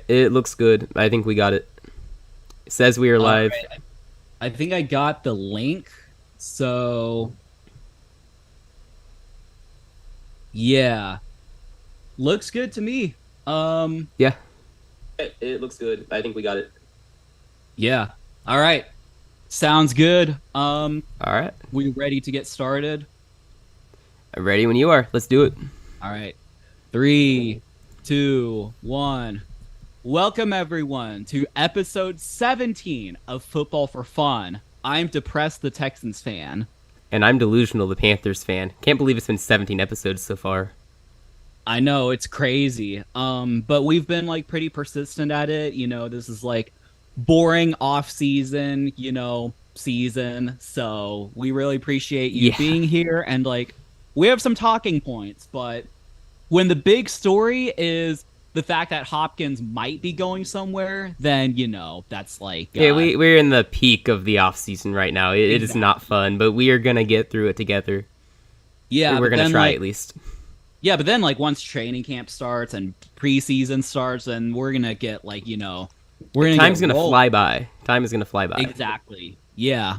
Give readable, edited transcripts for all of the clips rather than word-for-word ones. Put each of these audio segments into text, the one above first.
It looks good. I think we got it. It says we are All live. right. I think I got the link. So, yeah. Looks good to me. Um, Yeah. It looks good. I think we got it. yeah. All right. Sounds good. All right. We ready to get started? I'm ready when you are. Let's do it. All right. Three, two, one. Welcome everyone to episode 17 of Football for Fun. I'm Depressed the Texans fan. And I'm Delusional, the Panthers fan. Can't believe it's been 17 episodes so far. I know it's crazy. But we've been like pretty persistent at it. This is like boring off season, season. So we really appreciate you Yeah. being here and like we have some talking points, but when the big story is the fact that Hopkins might be going somewhere, then that's like Yeah, we're in the peak of the off season right now. It is not exactly. fun, but we are gonna get through it together. Yeah, We're but gonna then try like at least. yeah, but then like once training camp starts and preseason starts, then we're gonna get like, we're gonna get Time's gonna rolled. fly by. Time is gonna fly by. Exactly. Yeah.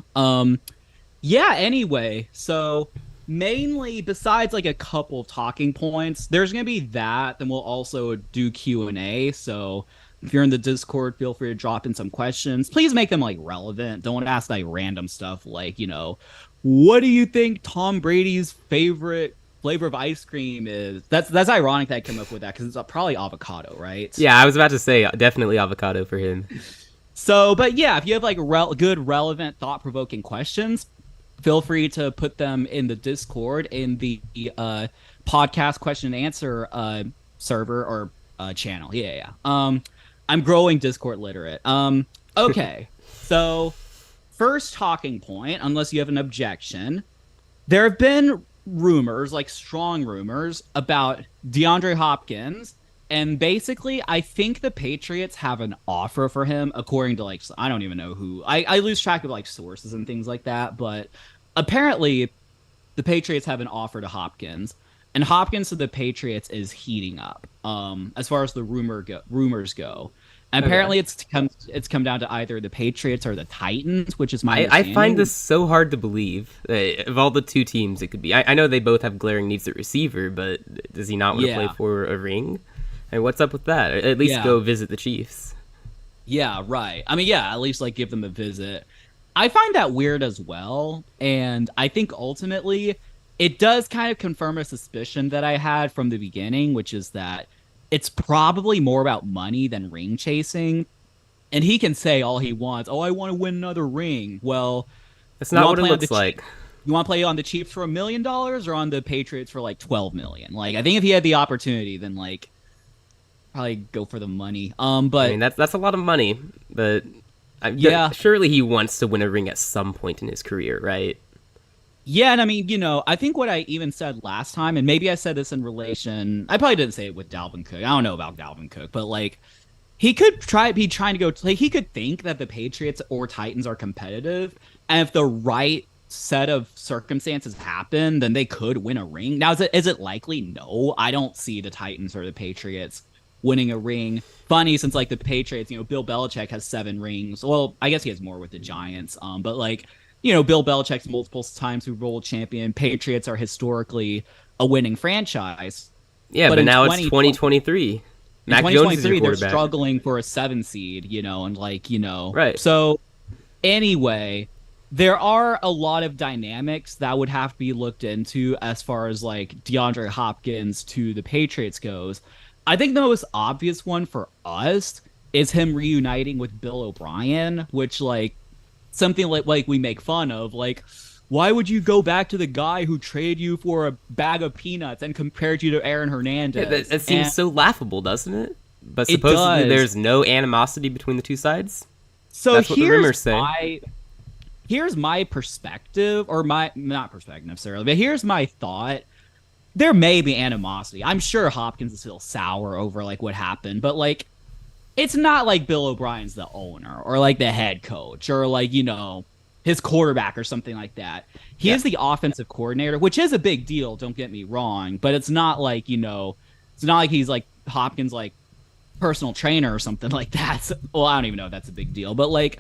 Yeah, anyway, so mainly besides like a couple of talking points, there's going to be that, then we'll also do Q&A. So if you're in the Discord, feel free to drop in some questions. Please make them like relevant. Don't ask like random stuff like, what do you think Tom Brady's favorite flavor of ice cream is? That's ironic that I came up with that cuz it's probably avocado, right? Yeah, I was about to say definitely avocado for him. So, but yeah, if you have like good, relevant, thought provoking questions, feel free to put them in the Discord in the podcast question and answer server or channel. Yeah. I'm growing Discord literate. Okay. So, first talking point, unless you have an objection, there have been rumors, like strong rumors, about DeAndre Hopkins. And basically, I think the Patriots have an offer for him, according to like, I don't even know who. I lose track of like sources and things like that. But apparently, the Patriots have an offer to Hopkins. And Hopkins to the Patriots is heating up as far as the rumors go. And Okay. apparently, it's come down to either the Patriots or the Titans, which is my I find understanding. this so hard to believe. Of all the two teams it could be. I know they both have glaring needs at receiver, but does he not want to play Yeah, for a ring? And what's up with that? At least yeah. go visit the Chiefs. Yeah, right. I mean, yeah, at least like give them a visit. I find that weird as well, and I think ultimately it does kind of confirm a suspicion that I had from the beginning, which is that it's probably more about money than ring chasing. And he can say all he wants, "Oh, I want to win another ring." Well, That's you not want what to it play on the looks Chiefs? like. You want to play on the Chiefs for $1 million or on the Patriots for like 12 million? Like, I think if he had the opportunity, then like probably go for the money. I But mean, that's a lot of money, but yeah, surely he wants to win a ring at some point in his career, right? yeah, and I mean, I think what I even said last time, and maybe I said this in relation, I probably didn't say it with Dalvin Cook. I don't know about Dalvin Cook, but like he could be trying to go, like he could think that the Patriots or Titans are competitive, and if the right set of circumstances happen, then they could win a ring. Now, is it likely? No, I don't see the Titans or the Patriots winning a ring. Funny, since like the Patriots, Bill Belichick has 7 rings. Well, I guess he has more with the Giants. But like, Bill Belichick's multiple times Super Bowl champion. Patriots are historically a winning franchise. Yeah, But but in now it's 2020, 2023. in Mac Jones is your 2023, they're quarterback. struggling for a 7 seed, and like, Right. so anyway, there are a lot of dynamics that would have to be looked into as far as like DeAndre Hopkins to the Patriots goes. I think the most obvious one for us is him reuniting with Bill O'Brien, which like something like we make fun of, like why would you go back to the guy who traded you for a bag of peanuts and compared you to Aaron Yeah, Hernandez? that seems And so laughable, doesn't it? But it supposedly does. there's no animosity between the two sides. So That's what the rumors say. here's my perspective, or my not perspective necessarily, but here's my thought. There may be animosity. I'm sure Hopkins is still sour over like what happened, but like it's not like Bill O'Brien's the owner or like the head coach or like, his quarterback or something like that. He Yeah. is the offensive coordinator, which is a big deal, don't get me wrong, but it's not like, it's not like he's like Hopkins like personal trainer or something like that. So, well, I don't even know if that's a big deal, but like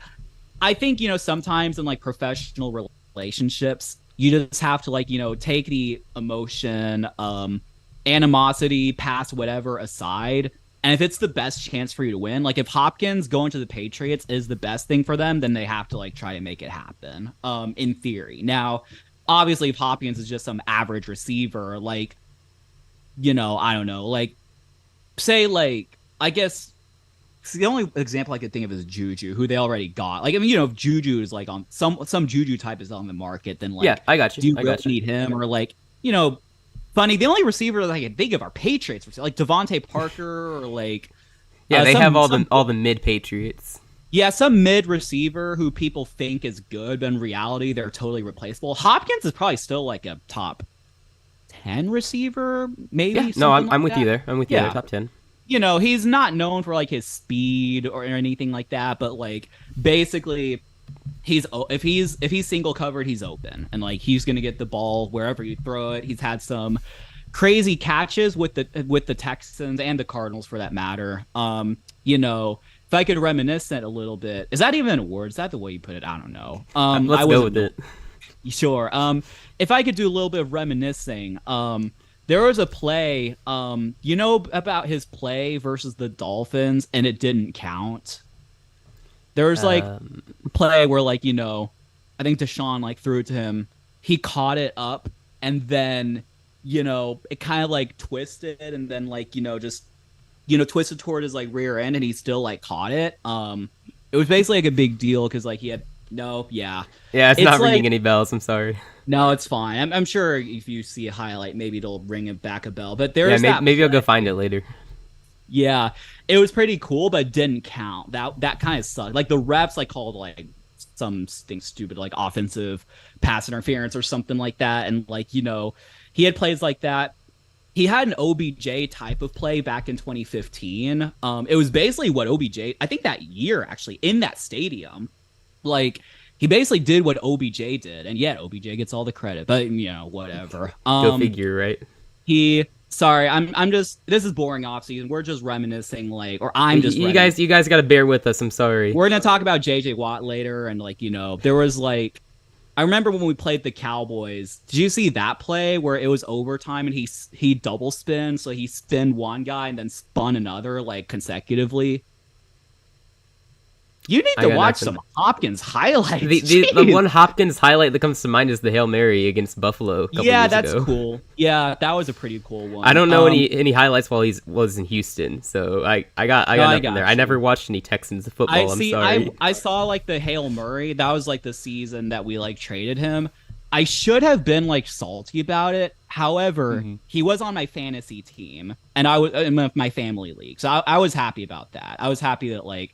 I think, sometimes in like professional relationships, you just have to like, take the emotion, animosity, past whatever aside. And if it's the best chance for you to win, like if Hopkins going to the Patriots is the best thing for them, then they have to like try to make it happen. In theory. Now, obviously, if Hopkins is just some average receiver, like, I don't know, like say like I guess the only example I could think of is Juju, who they already got. Like, I mean, if Juju is like on some Juju type is on the market, then Yeah, like, I got you. do you I really got you. need him? Or like, funny, the only receiver that I can think of are Patriots, like Devontae Parker or like Yeah, they have some all the mid Patriots. yeah, some mid receiver who people think is good, but in reality they're totally replaceable. Hopkins is probably still like a top 10 receiver, Yeah, maybe no, something I'm like with you that. there. I'm with you there. Yeah, Top 10. he's not known for like his speed or anything like that, but like basically if he's single covered, he's open and like he's gonna get the ball wherever you throw it. He's had some crazy catches with the Texans and the Cardinals for that matter. If I could reminisce it a little bit, is that even a word? Is that the way you put it? I don't know. I Let's go wasn't with it. sure. If I could do a little bit of reminiscing, there was a play, about his play versus the Dolphins, and it didn't count. There was like Um, a play where like, I think Deshaun like threw it to him. He caught it up and then, it kind of like twisted and then like, just twisted toward his like rear end and he still like caught it. It was basically like a big deal because like he had no, yeah. yeah, it's It's not like ringing any bells. I'm sorry. no, it's fine. I'm sure if you see a highlight, maybe it'll ring it back a bell. But there Yeah, is that maybe I'll go play. find it later. Yeah, it was pretty cool, but it didn't count. That kind of sucked. Like the refs like called like something stupid like offensive pass interference or something like that, and like he had plays like that. He had an OBJ type of play back in 2015. It was basically what OBJ, I think that year actually in that stadium, like he basically did what OBJ did, and yet OBJ gets all the credit. But whatever. Go figure, right? He sorry, I'm just this is boring off season. We're just reminiscing like, or I'm just You guys got to bear with us. I'm sorry. we're gonna talk about JJ Watt later, and like there was like I remember when we played the Cowboys. Did you see that play where it was overtime and he double spin, so he spun one guy and then spun another like consecutively? You need I to got watch nothing. some Hopkins highlights. The Jeez. one Hopkins highlight that comes to mind is the Hail Mary against Buffalo a couple Yeah, years that's ago. cool. Yeah, that was a pretty cool one. I don't know any highlights while he was in Houston, so I got I nothing got there. I you. never watched any Texans football. I'm sorry. I saw like the Hail Murray. That was like the season that we like traded him. I should have been like salty about it. However, he was on my fantasy team and I was in my family league. So I was happy about that. I was happy that like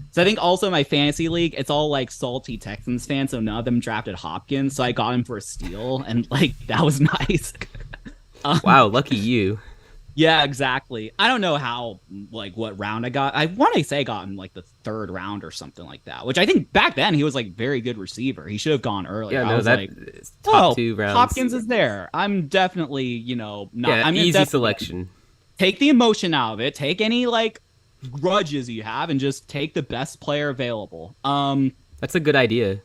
so I think also my fantasy league, it's all like salty Texans fans, so none of them drafted Hopkins, so I got him for a steal and like that was nice. Wow, lucky you. Yeah, exactly. I don't know how, like, what round I got. I want to say I got in, like, the third round or something like that, which I think back then he was, like, very good receiver. He should have gone earlier. Yeah, I no, was that like, is top oh, 2 rounds. Hopkins is there. I'm definitely, not. Yeah, I'm easy definitely selection. take the emotion out of it. Take any, like, grudges you have and just take the best player available. That's a good idea.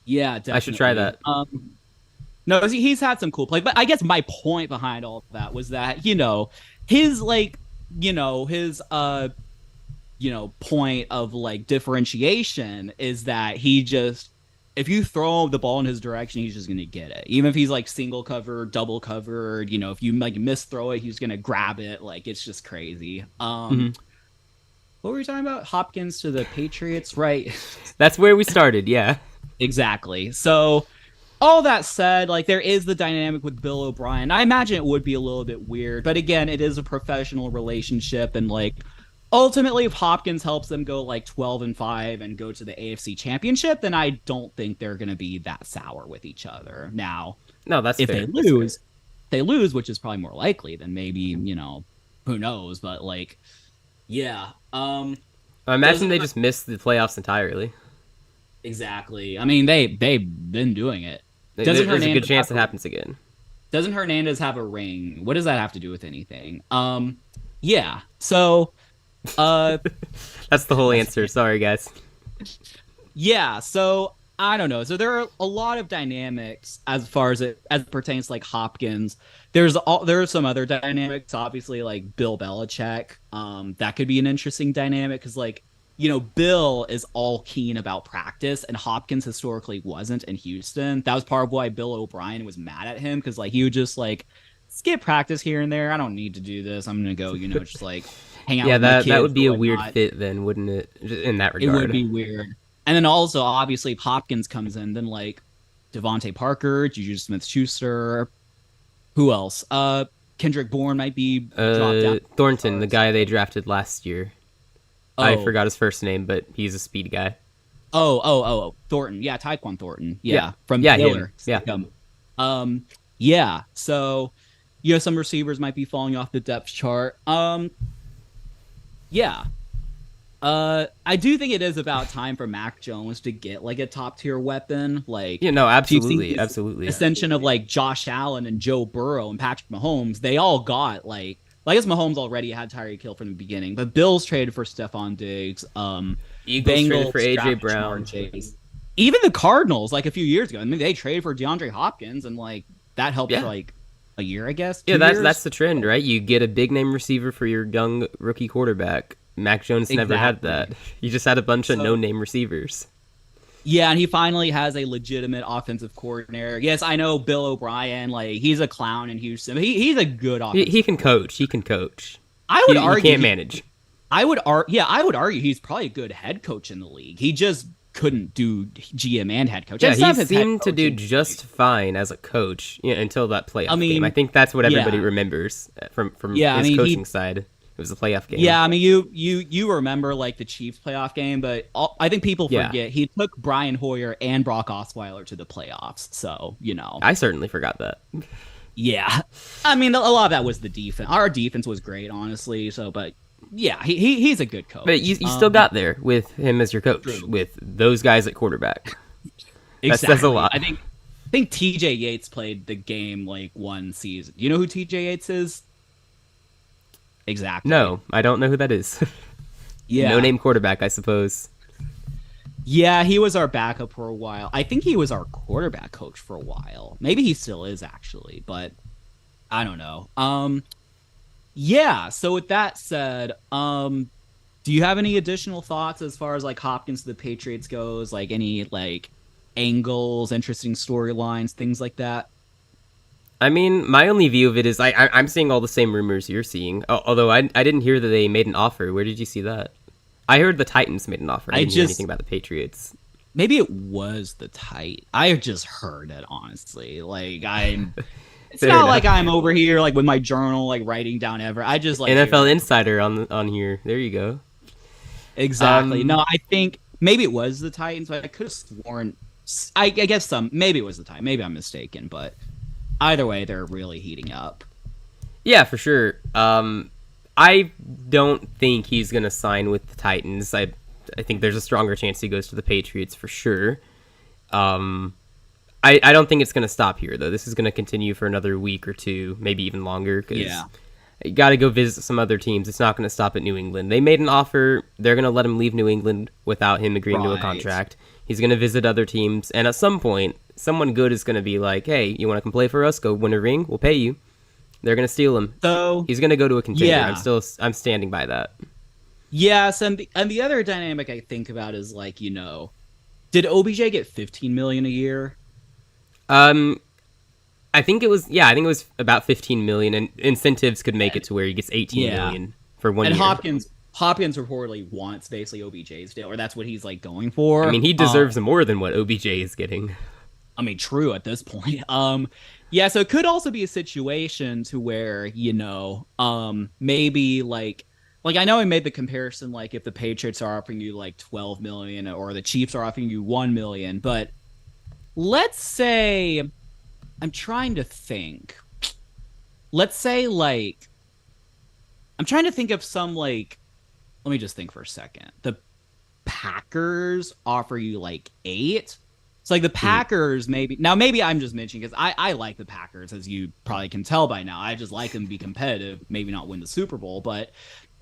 Yeah, definitely. I should try that. No, he's had some cool play, but I guess my point behind all of that was that his like his point of like differentiation is that he just if you throw the ball in his direction, he's just gonna get it. Even if he's like single covered, double covered, if you like miss throw it, he's gonna grab it. Like it's just crazy. What were we talking about? Hopkins to the Patriots, right? That's where we started. Yeah. Exactly. So all that said, like there is the dynamic with Bill O'Brien. I imagine it would be a little bit weird, but again, it is a professional relationship, and like ultimately, if Hopkins helps them go like 12-5 and go to the AFC Championship, then I don't think they're going to be that sour with each other. Now, No, that's if fair. they lose, which is probably more likely, then maybe who knows? But like, yeah, I imagine they just missed the playoffs entirely. exactly. I mean, they've been doing it. There's a good chance it happens again. Doesn't Hernandez have a ring? What does that have to do with anything? Yeah. So Uh, That's the whole answer. Sorry, guys. yeah. So I don't know. So there are a lot of dynamics as far as it pertains to like Hopkins. There are some other dynamics, obviously like Bill Belichick. That could be an interesting dynamic because like Bill is all keen about practice, and Hopkins historically wasn't in Houston. That was part of why Bill O'Brien was mad at him because like he would just like skip practice here and there. I don't need to do this. I'm gonna go, just like hang out Yeah, with my that kids would or be a weird whatnot. fit then, wouldn't it? In that It would regard. be weird. And then also, obviously, if Hopkins comes in, then like Devontae Parker, Juju Smith-Schuster, who else? Kendrick Bourne might be dropped down. Thornton, the guy they drafted last year. I Oh, forgot his first name, but he's a speed guy. Thornton. Yeah, Tyquan Thornton. Yeah, Yeah, from yeah, him. Baylor. Yeah, Yeah. So, some receivers might be falling off the depth chart. Yeah. I do think it is about time for Mac Jones to get like a top tier weapon. Like, yeah. No, if you've seen absolutely, this absolutely. ascension of like Josh Allen and Joe Burrow and Patrick Mahomes, they all got like I guess Mahomes already had Tyreek Hill from the beginning, but Bills traded for Stephon Diggs. Eagles traded for Bengals AJ drafted Jamar Brown. Chase. Even the Cardinals, like a few years ago, I mean, they traded for DeAndre Hopkins, and like that helped for Yeah, like a year, I guess. yeah. 2 years. That's the trend, right? You get a big name receiver for your young rookie quarterback. Mac Jones never had Exactly. that. He just had a bunch of no So name receivers. yeah, and he finally has a legitimate offensive coordinator. Yes, I know Bill O'Brien, like he's a clown in Houston. But he's a good He offensive can coordinator. coach. He can coach. I would He argue can't manage. I would argue he's probably a good head coach in the league. He just couldn't do GM and head coach. Yeah, And some he of his head seemed to do coaching. just fine as a coach, until that I playoff game. I mean, think that's what everybody yeah. remembers from Yeah, I his mean coaching side. It was a playoff game. yeah, I mean you remember like the Chiefs playoff game, but I think people Yeah, forget he took Brian Hoyer and Brock Osweiler to the playoffs. So, I certainly forgot that. yeah. I mean, a lot of that was the defense. Our defense was great, honestly. So, but yeah, he's a good coach. But you still got there with him as your coach, True. with those guys at quarterback. That Exactly. says a lot. I think TJ Yates played the game like one season. You know who TJ Yates is? Exactly. No, I don't know who that is. Yeah. No name quarterback, I suppose. Yeah, he was our backup for a while. I think he was our quarterback coach for a while. Maybe he still is actually, but I don't know. Yeah, so with that said, do you have any additional thoughts as far as like Hopkins to the Patriots goes? Like any like angles, interesting storylines, things like that? I mean, my only view of it is I'm seeing all the same rumors you're seeing. Although I didn't hear that they made an offer. Where did you see that? I heard the Titans made an offer. I didn't hear anything about the Patriots. Maybe it was the tight. I just heard it honestly. Like I'm it's Fair not enough. like I'm over here like with my journal like writing down ever. I just like NFL Insider on here. There you go. exactly. Um, No, I think maybe it was the Titans, but I could have sworn I guess maybe it was the Titans. Maybe I'm mistaken, but either way they're really heating up. Yeah, for sure. I don't think he's gonna sign with the Titans. I think there's a stronger chance he goes to the Patriots for sure. I don't think it's gonna stop here though. This is gonna continue for another week or two, maybe even longer. Cause Yeah. you got to go visit some other teams. It's not gonna stop at New England. They made an offer. They're gonna let him leave New England without him agreeing to a Right. contract. He's gonna visit other teams, and at some point, someone good is gonna be like, "Hey, you want to come play for us? Go win a ring. We'll pay you." They're gonna steal him. So He's gonna go to a contender. yeah. I'm standing by that. Yes, and the other dynamic I think about is like, did OBJ get 15 million a year? Um, I think it was about 15 million, and incentives could make it to where he gets 18 Yeah. million for one And year. Hopkins reportedly wants basically OBJ's deal, or that's what he's like going for. I mean, he deserves more than what OBJ is getting. I mean, true at this point. Yeah, so it could also be a situation to where, maybe like I know I made the comparison like if the Patriots are offering you like 12 million or the Chiefs are offering you 1 million, but let's say I'm trying to think. Let's say like I'm trying to think of some like let me just think for a second. The Packers offer you like 8. So like the Packers maybe I'm just mentioning because I like the Packers, as you probably can tell by now. I just like them to be competitive, maybe not win the Super Bowl, but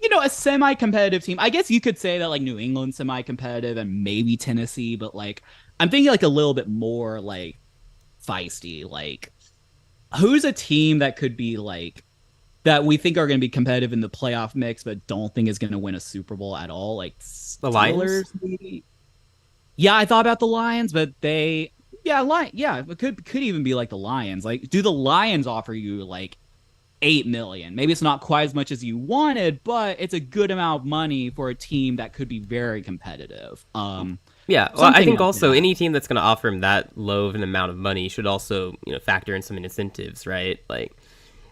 a semi-competitive team. I guess you could say that like New England's semi-competitive and maybe Tennessee, but like I'm thinking like a little bit more like feisty. Like who's a team that could be like that we think are going to be competitive in the playoff mix, but don't think is going to win a Super Bowl at all? Like The Lions? Steelers, maybe. Yeah, I thought about the Lions, but yeah, it could even be like the Lions. Like, do the Lions offer you like 8 million? Maybe it's not quite as much as you wanted, but it's a good amount of money for a team that could be very competitive. Yeah, well, I think Like also that. any team that's going to offer him that low of an amount of money should also, factor in some incentives, right? Like,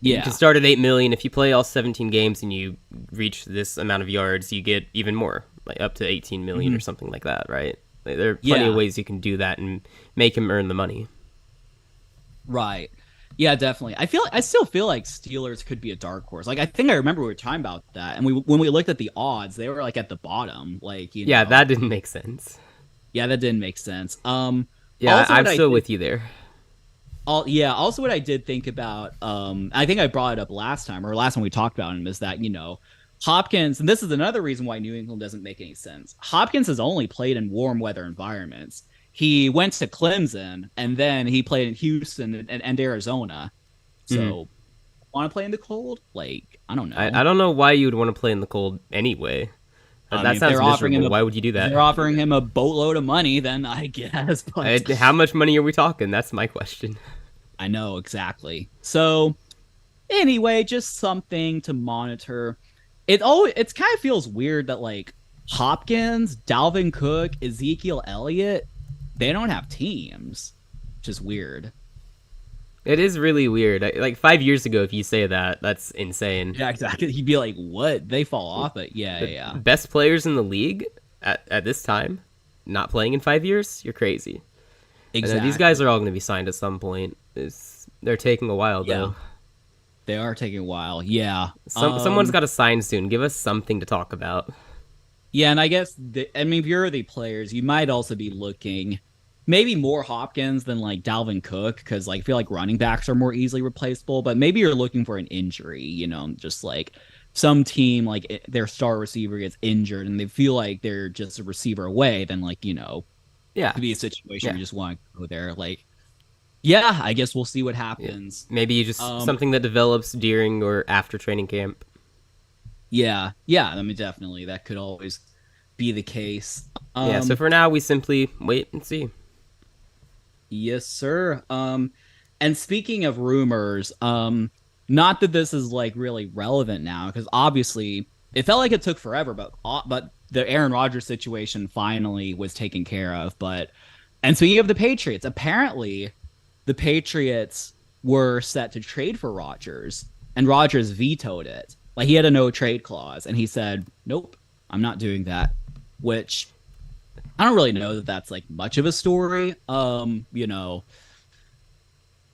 you can Yeah. start at 8 million. If you play all 17 games and you reach this amount of yards, you get even more, like up to 18 million or Mhm. something like that, right? Like, there are plenty of Yeah. ways you can do that and make him earn the money. Right. Yeah, definitely. I still feel like Steelers could be a dark horse. Like I think I remember we were talking about that, and when we looked at the odds, they were like at the bottom. Like Yeah, that didn't make sense. yeah, that didn't make sense. Yeah, Also I'm what I still did, with you there. also what I did think about, I think I brought it up last time or last time we talked about him is that Hopkins, and this is another reason why New England doesn't make any sense. Hopkins has only played in warm weather environments. He went to Clemson and then he played in Houston and Arizona. Mhm. So, want to play in the cold? Like, I don't I know. don't know why you would want to play in the cold anyway. I That mean, sounds miserable. Why would you do if that? they're offering him a boatload of money, then I guess. But How much money are we talking? That's my question. I know exactly. So anyway, just something to monitor. It's kind of feels weird that like Hopkins, Dalvin Cook, Ezekiel Elliott, they don't have teams, which is weird. It is really weird. Like 5 years ago, if you say that, that's insane. Yeah, exactly. He'd be like, "What? They fall off?" But yeah, The yeah, best players in the league at this time, not playing in 5 years, you're crazy. I know these guys exactly. are all going to be signed at some point. They're taking a while Yeah, though. they are taking a while. Yeah. Someone's got to sign soon. Give us something to talk about. Yeah, and I guess I mean, if you're the players, you might also be looking maybe more Hopkins than like Dalvin Cook because like I feel like running backs are more easily replaceable. But maybe you're looking for an injury, just like some team like their star receiver gets injured and they feel like they're just a receiver away. Then like Yeah, could be a situation where yeah, you just want to go there. Like yeah, I guess we'll see what yeah. happens. Maybe you just Um, something that develops during or after training camp. yeah, yeah. I mean, definitely that could always be the case. Yeah. So for now, we simply wait and see. Yes, sir. And speaking of rumors, not that this is like really relevant now, because obviously it felt like it took forever, but the Aaron Rodgers situation finally was taken care of. And speaking of the Patriots, apparently the Patriots were set to trade for Rodgers, and Rodgers vetoed it. Like he had a no trade clause, and he said, "Nope, I'm not doing that." Which I don't really know that that's like much of a story.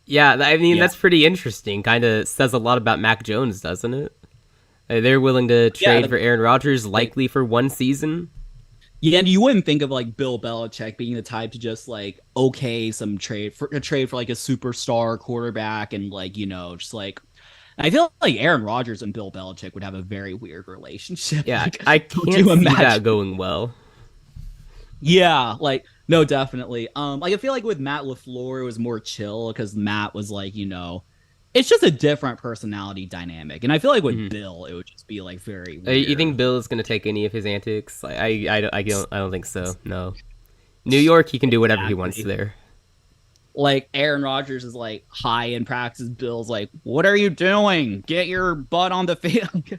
Yeah, I mean Yeah. that's pretty interesting. Kind of says a lot about Mac Jones, doesn't it? They're willing to Yeah, trade for Aaron Rodgers, like likely for one season. yeah, and you wouldn't think of like Bill Belichick being the type to just like okay some trade for like a superstar quarterback and like just like I feel like Aaron Rodgers and Bill Belichick would have a very weird relationship. Yeah, Like, I don't can't you see that imagine? going well. Yeah, like no, definitely. Like I feel like with Matt LaFleur it was more chill because Matt was like it's just a different personality dynamic, and I feel like with Hmm. Bill it would just be like very You think weird. Bill is going to take any of his antics? I don't think so. No. New York, he can do whatever he wants Exactly. there. Like Aaron Rodgers is like high in practice. Bill's like, "What are you doing? Get your butt on the field."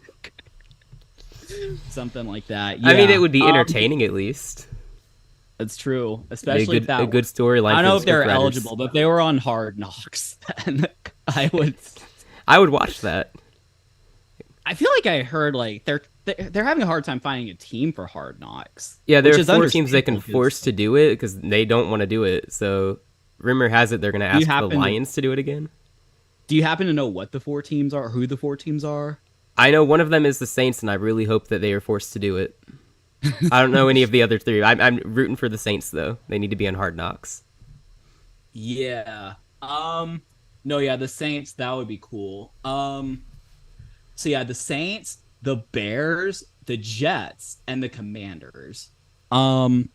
Something like that. I mean, it Yeah. would be entertaining at least. That's true. Be Especially if a that good I storyline don't for know the if they're scriptwriters. eligible, but if they were on Hard Knocks, then I would. I would watch that. I feel like I heard like they're having a hard time finding a team for Hard Knocks, Yeah, there which are is four teams they can understandable. Because force to do it because they don't want to do it. So, rumor has it they're going to do you ask the happen to Lions to do it again. do you happen to know what the four teams are, or who the four teams are? I know one of them is the Saints, and I really hope that they are forced to do it. I don't know any of the other three. I'm rooting for the Saints though. They need to be on Hard Knocks. Yeah. No, yeah, the Saints, that would be cool. So yeah, the Saints, the Bears, the Jets, and the Commanders. Um,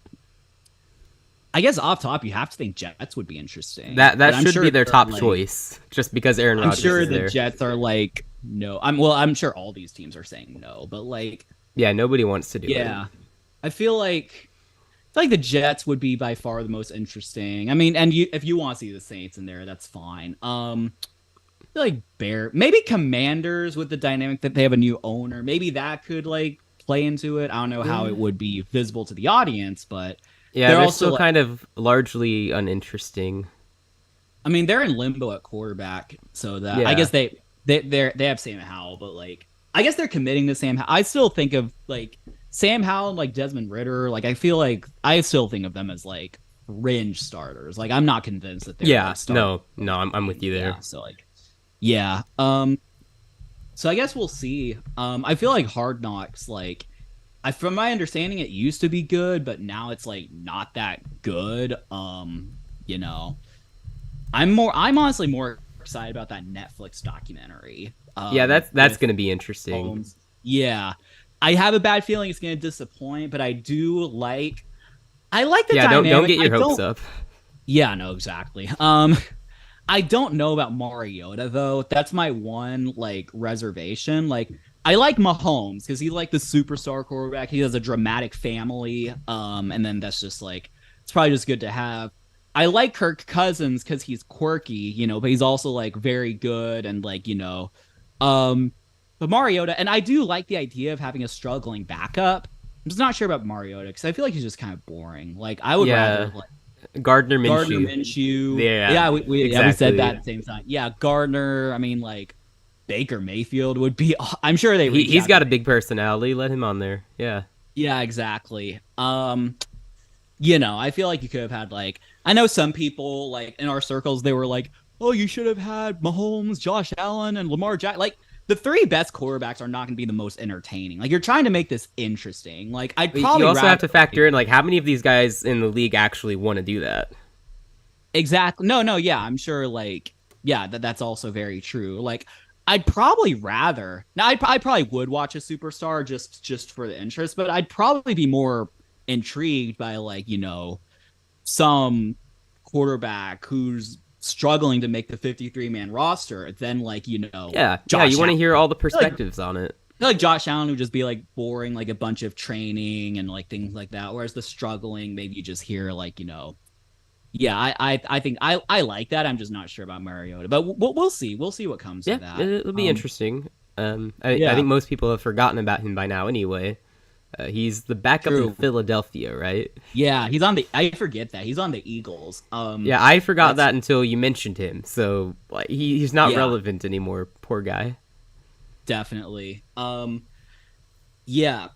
I guess off top, you have to think Jets would be interesting. That But I'm should sure be their top like, choice, just because Aaron I'm Rodgers sure is the there. Jets are like no. I'm sure all these teams are saying no, but like Yeah, nobody wants to do it. yeah, I feel like the Jets would be by far the most interesting. I mean, and if you want to see the Saints in there, that's fine. I feel like maybe Commanders with the dynamic that they have a new owner. Maybe that could like play into it. I don't know how it would be visible to the audience, but Yeah, they're also still like, kind of largely uninteresting. I mean, they're in limbo at quarterback, so that I Yeah. guess they have Sam Howell, but like I guess they're committing to Sam Howell. I still think of like Sam Howell and like Desmond Ritter. Like I feel like I still think of them as like fringe starters. Like I'm not convinced that they're Yeah, like starters. no, I'm with you there. Yeah, so like yeah. So I guess we'll see. I feel like Hard Knocks, like, from my understanding, it used to be good, but now it's like not that good. You know, I'm honestly more excited about that Netflix documentary. Yeah, that's With gonna be interesting. Holmes. Yeah, I have a bad feeling it's going to disappoint, but I like the Yeah, dynamic. don't get I your hopes don't. up. Yeah, no, exactly. I don't know about Mariota though. That's my one like reservation. Like I like Mahomes because he's like the superstar quarterback. He has a dramatic family. And then that's just like it's probably just good to have. I like Kirk Cousins because he's quirky, but he's also like very good and like, um but Mariota, and I do like the idea of having a struggling backup. I'm just not sure about Mariota because I feel like he's just kind of boring. Like I would rather Yeah, like Gardner Gardner Minshew. Minshew. Yeah, We said exactly. that at the same time. Yeah, Gardner. I mean, like Baker Mayfield would be. I'm sure they reach He's out got to a big personality. Let him on there. Yeah. Yeah, exactly. I feel like you could have had like I know some people like in our circles they were like, oh, you should have had Mahomes, Josh Allen, and Lamar Jackson. Like the three best quarterbacks are not going to be the most entertaining. Like you're trying to make this interesting. Like I'd probably You also have rather to factor in like how many of these guys in the league actually want to do that. exactly. No, yeah, I'm sure. Like, yeah, that's also very true. Like, I'd probably rather now. I probably would watch a superstar just for the interest, but I'd probably be more intrigued by like some quarterback who's struggling to make the 53-man roster than like Yeah. Josh You want to Allen. hear all the I feel like perspectives on it. I feel like Josh Allen would just be like boring, like a bunch of training and like things like that. Whereas the struggling, maybe you just hear like yeah, I think I like that. I'm just not sure about Mariota, but we'll see. We'll see what comes Yeah, of that. it'll be interesting. I Yeah, think most people have forgotten about him by now anyway. He's the backup in true. Philadelphia, right? Yeah, he's on the. I forget that he's on the Eagles. Yeah, I forgot That's that until you mentioned him. So like, he's not yeah, relevant anymore. Poor guy. definitely. Yeah,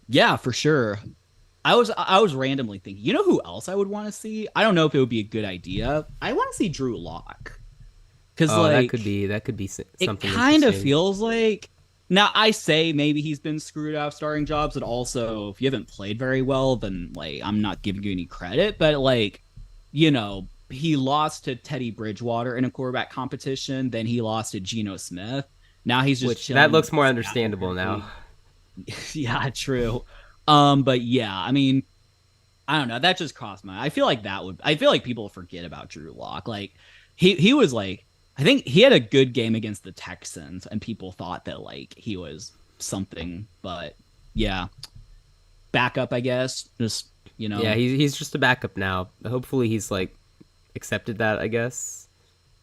yeah, for sure. I was randomly thinking. You know who else I would want to see? I don't know if it would be a good idea. I want to see Drew Lock because Oh, like that could be it something kind of interesting. feels like now I say maybe he's been screwed out of starting jobs, but also if you haven't played very well, then like I'm not giving you any credit. But like, he lost to Teddy Bridgewater in a quarterback competition, then he lost to Geno Smith. Now he's just Which that chilling looks with more Seattle understandable currently. now. Yeah, true. But yeah, I mean, I don't know. That just crossed my. I feel like people forget about Drew Lock. Like he was like I think he had a good game against the Texans, and people thought that like he was something. But yeah, backup, I guess. Just Yeah, he's just a backup now. Hopefully, he's like accepted that. I guess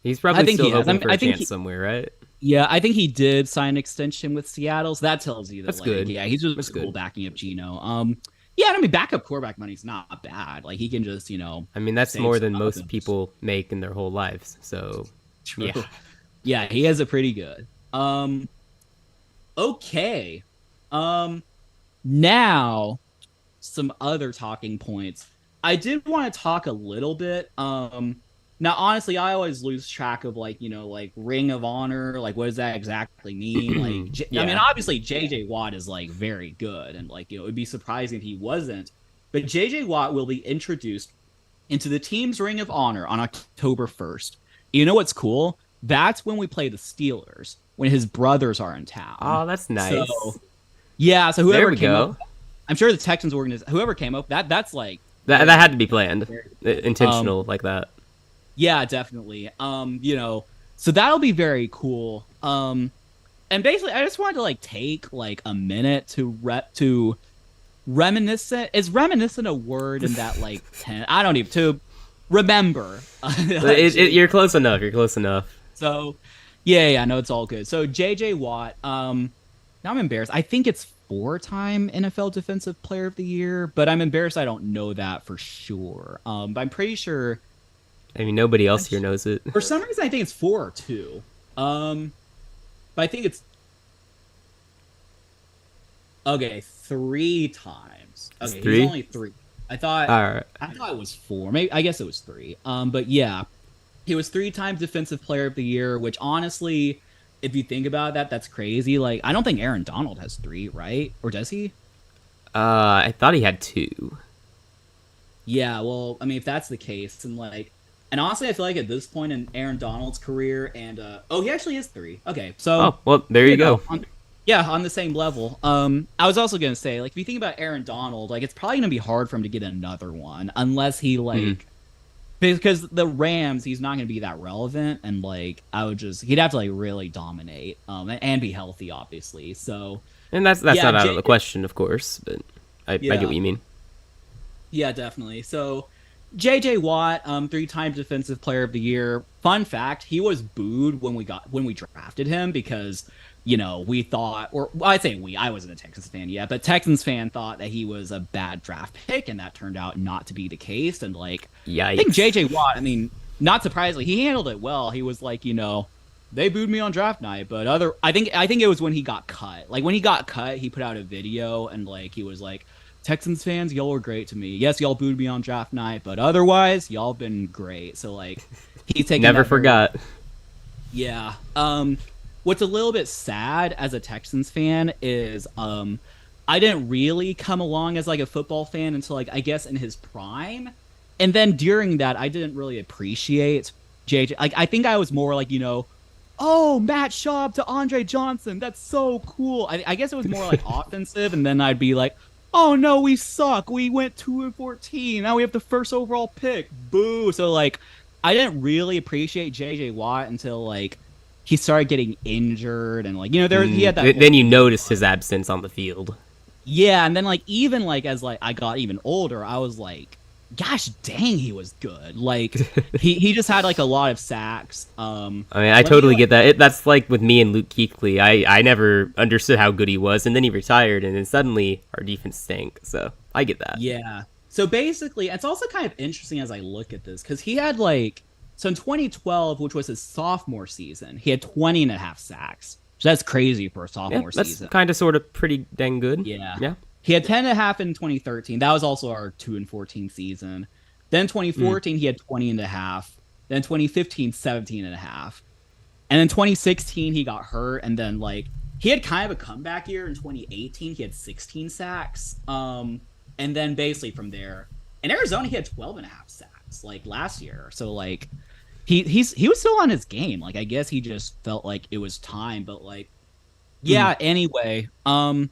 he's I probably think still he has. hoping for I a think chance somewhere, right? yeah, I think he did sign an extension with Seattle, so that tells you that That's like good. yeah, he's That's just cool good. backing up Geno. Yeah, I mean backup quarterback money's not bad. Like he can just I mean, that's save more than stuff most and just people make in their whole lives. So, true. yeah. Yeah, he has a pretty good. Okay. Um Now some other talking points. I did want to talk a little bit. Now honestly, I always lose track of like, like Ring of Honor, like what does that exactly mean? Like I mean, Yeah. obviously JJ Watt is like very good and like, it would be surprising if he wasn't. But JJ Watt will be introduced into the team's Ring of Honor on October 1st. You know what's cool? That's when we play the Steelers. when his brothers are in town. Oh, that's So nice. yeah, so There whoever we came up, go. I'm sure the Texans organization, whoever came up, that's like That had very, to be planned, very um intentional like that. yeah, definitely. So that'll be very cool. And basically I just wanted to like take like a minute to reminiscent. Is reminiscent a word in that like 10? I don't even to remember. You're close enough. You're close enough. So yeah, no, it's all good. So JJ Watt, now I'm embarrassed. I think it's 4-time NFL Defensive Player of the Year, but I'm embarrassed I don't know that for sure. But I'm pretty sure. I mean, nobody else here knows it. For some reason, I think it's 4 or 2. But I think it's okay. 3 times. It's Okay, he's three. only 3. I thought All right. I thought it was 4. Maybe I guess it was 3. But yeah, he was 3 times Defensive Player of the Year, which honestly, if you think about that, that's crazy. Like, I don't think Aaron Donald has 3, right? Or does he? I thought he had two. Yeah, well, I mean, if that's the case, and honestly, I feel like at this point in Aaron Donald's career, and he actually is 3. Okay, so Oh, well, there you go. on the same level. I was also gonna say, like, if you think about Aaron Donald, like, it's probably gonna be hard for him to get another one unless he because the Rams, he's not gonna be that relevant, and like, he'd have to like really dominate, and be healthy, obviously. So And that's yeah, not out of the question, of course, but I get yeah. what you mean. Yeah, definitely. So, J.J. Watt, 3-time Defensive Player of the Year. Fun fact: he was booed when we drafted him because we thought, or well, I'd say I wasn't a Texans fan yet, but Texans fan thought that he was a bad draft pick, and that turned out not to be the case. And like, I think Yikes. J.J. Watt, I mean, not surprisingly, he handled it well. He was like, they booed me on draft night, but I think it was when he got cut. Like when he got cut, he put out a video and like he was like, Texans fans, y'all were great to me. Yes, y'all booed me on draft night, but otherwise, y'all been great. So like, he's taking Never forgot. yeah. What's a little bit sad as a Texans fan is I didn't really come along as like a football fan until like I guess in his prime, and then during that I didn't really appreciate JJ. Like I think I was more like oh, Matt Schaub to Andre Johnson. That's so cool. I guess it was more like offensive, and then I'd be like, oh no, we suck. We went 2-14. Now we have the first overall pick. Boo. So like, I didn't really appreciate J.J. Watt until like he started getting injured, and like he had that. Then you noticed his absence on the field. Yeah, and then like even like as like I got even older, I was like, gosh dang, he was good. Like he just had like a lot of sacks. I mean, I totally get that. That's like with me and Luke Kuechly. I never understood how good he was, and then he retired, and then suddenly our defense stank. So I get that. Yeah. So basically, it's also kind of interesting as I look at this because he had so in 2012, which was his sophomore season, he had 20 and a half sacks. So that's crazy for a sophomore season. That's kind of sort of pretty dang good. Yeah. He had 10 and a half in 2013. That was also our 2-14 season. Then 2014, he had 20 and a half. Then 2015, 17 and a half. And then 2016, he got hurt. And then he had kind of a comeback year in 2018. He had 16 sacks. And then basically from there, in Arizona, he had 12 and a half sacks last year. So he was still on his game. I guess he just felt like it was time. But anyway, so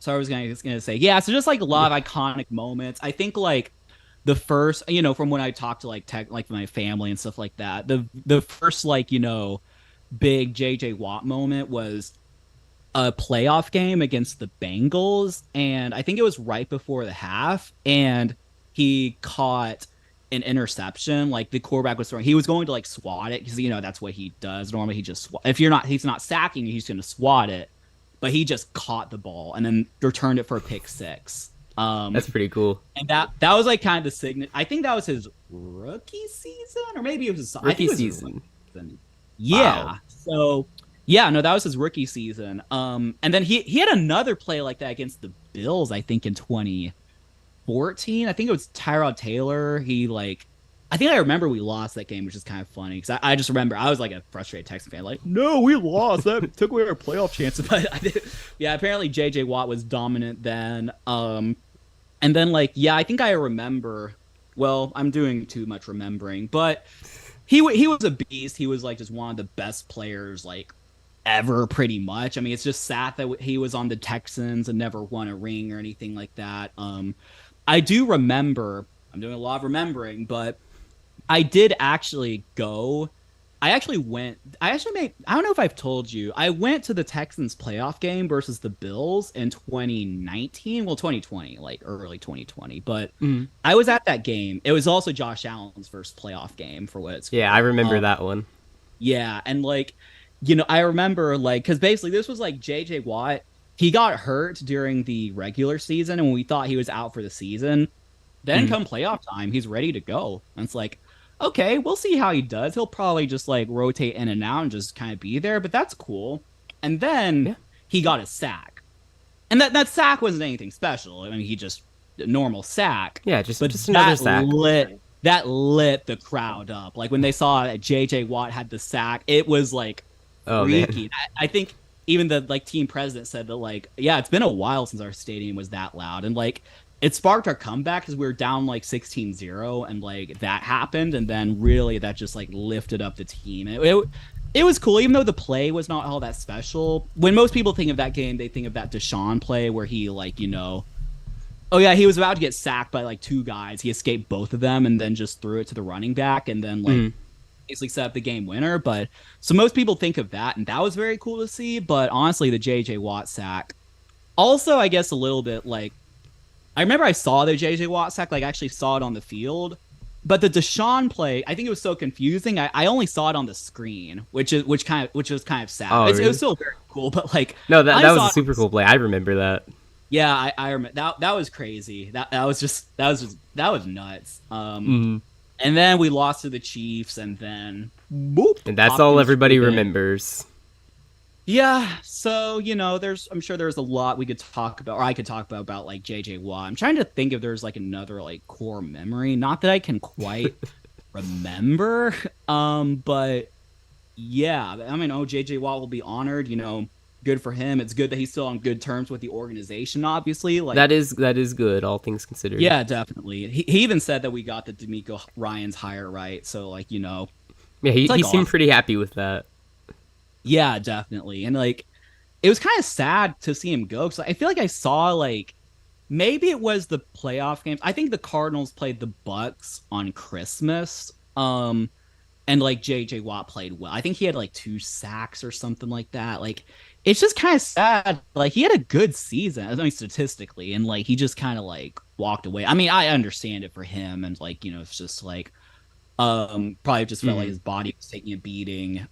I was gonna say, yeah. So just a lot of iconic moments. I think the first, from when I talked to my family and stuff like that, the first big JJ Watt moment was a playoff game against the Bengals, and I think it was right before the half, and he caught an interception. The quarterback was throwing, he was going to swat it because that's what he does normally. He just he's not sacking, he's going to swat it. But he just caught the ball and then returned it for a pick six. That's pretty cool. And that was kind of the signature. I think that was his rookie season, or maybe it was his rookie season. Yeah. Wow. So yeah, no, that was his rookie season. And then he had another play like that against the Bills, I think in 2014. I think it was Tyrod Taylor. I think I remember we lost that game, which is kind of funny because I just remember I was a frustrated Texans fan, no, we lost. That took away our playoff chances. But apparently JJ Watt was dominant then. And then I think I remember. Well, I'm doing too much remembering, but he was a beast. He was just one of the best players ever, pretty much. I mean, it's just sad that he was on the Texans and never won a ring or anything like that. I do remember, I'm doing a lot of remembering, but I did actually go. I actually went. I actually made. I don't know if I've told you. I went to the Texans playoff game versus the Bills in 2019. Well, 2020, like early 2020. But I was at that game. It was also Josh Allen's first playoff game for what it's. Yeah, I remember that one. Yeah, and like, I remember like because basically this was like J.J. Watt. He got hurt during the regular season, and we thought he was out for the season. Then come playoff time, he's ready to go. And it's like, okay, we'll see how he does. He'll probably just like rotate in and out and just kind of be there, but that's cool. And then he got a sack. And that sack wasn't anything special. I mean, he just a normal sack. Yeah, just another sack. That lit the crowd up. Like when they saw that JJ Watt had the sack, it was like freaky. I think even the like team president said that like, yeah, it's been a while since our stadium was that loud. And like it sparked our comeback because we were down like 16-0 and like that happened. And then really that just like lifted up the team. It was cool, even though the play was not all that special. When most people think of that game, they think of that Deshaun play where he like, oh yeah, he was about to get sacked by like two guys. He escaped both of them and then just threw it to the running back and then like basically set up the game winner. But so most people think of that, and that was very cool to see. But honestly, the JJ Watt sack, also I guess a little bit like, I remember I saw the JJ Watt sack, like I actually saw it on the field. But the Deshaun play, I think it was so confusing. I only saw it on the screen, which was kind of sad. Oh, really? It was still very cool, but like no, that was a super cool play. I remember that. Yeah, I remember that was crazy. That was nuts. And then we lost to the Chiefs, and then boop, and that's all everybody remembers. Yeah, so I'm sure there's a lot we could talk about, or I could talk about like JJ Watt. I'm trying to think if there's like another like core memory, not that I can quite remember. But yeah, I mean, JJ Watt will be honored. Good for him. It's good that he's still on good terms with the organization. Obviously, like that is good, all things considered. Yeah, definitely. He even said that we got the D'Amico Ryans hire right. So like yeah, he seemed pretty happy with that. Yeah, definitely. And like it was kind of sad to see him go because I feel like I saw like maybe it was the playoff games. I think the Cardinals played the Bucks on Christmas. And like JJ Watt played well. I think he had like 2 sacks or something like that. Like it's just kind of sad. Like he had a good season, I mean statistically, and like he just kind of like walked away. I mean, I understand it for him, and like it's just like probably just felt like his body was taking a beating.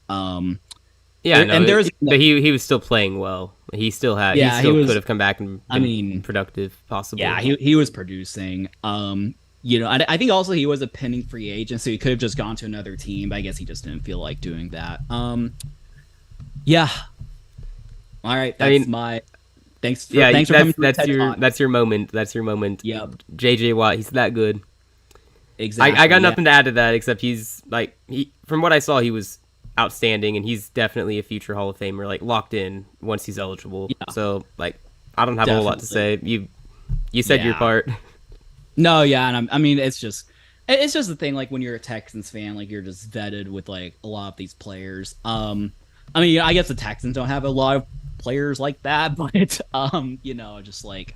Yeah, no, and but he was still playing well. He still had. Yeah, he still could have come back and been productive, possibly. Yeah, he was producing. I think also he was a pending free agent, so he could have just gone to another team. But I guess he just didn't feel like doing that. Yeah. All right, that's my. Thanks. Thanks for coming. That's your moment. That's your moment. Yep. JJ Watt, he's that good. Exactly. I got nothing to add to that except he's like from what I saw he was outstanding, and he's definitely a future Hall of Famer, like locked in once he's eligible. Yeah. So like I don't have a whole lot to say. You said your part. No, yeah, and I mean it's just the thing, like when you're a Texans fan, like you're just vetted with like a lot of these players. I mean, I guess the Texans don't have a lot of players like that, but just like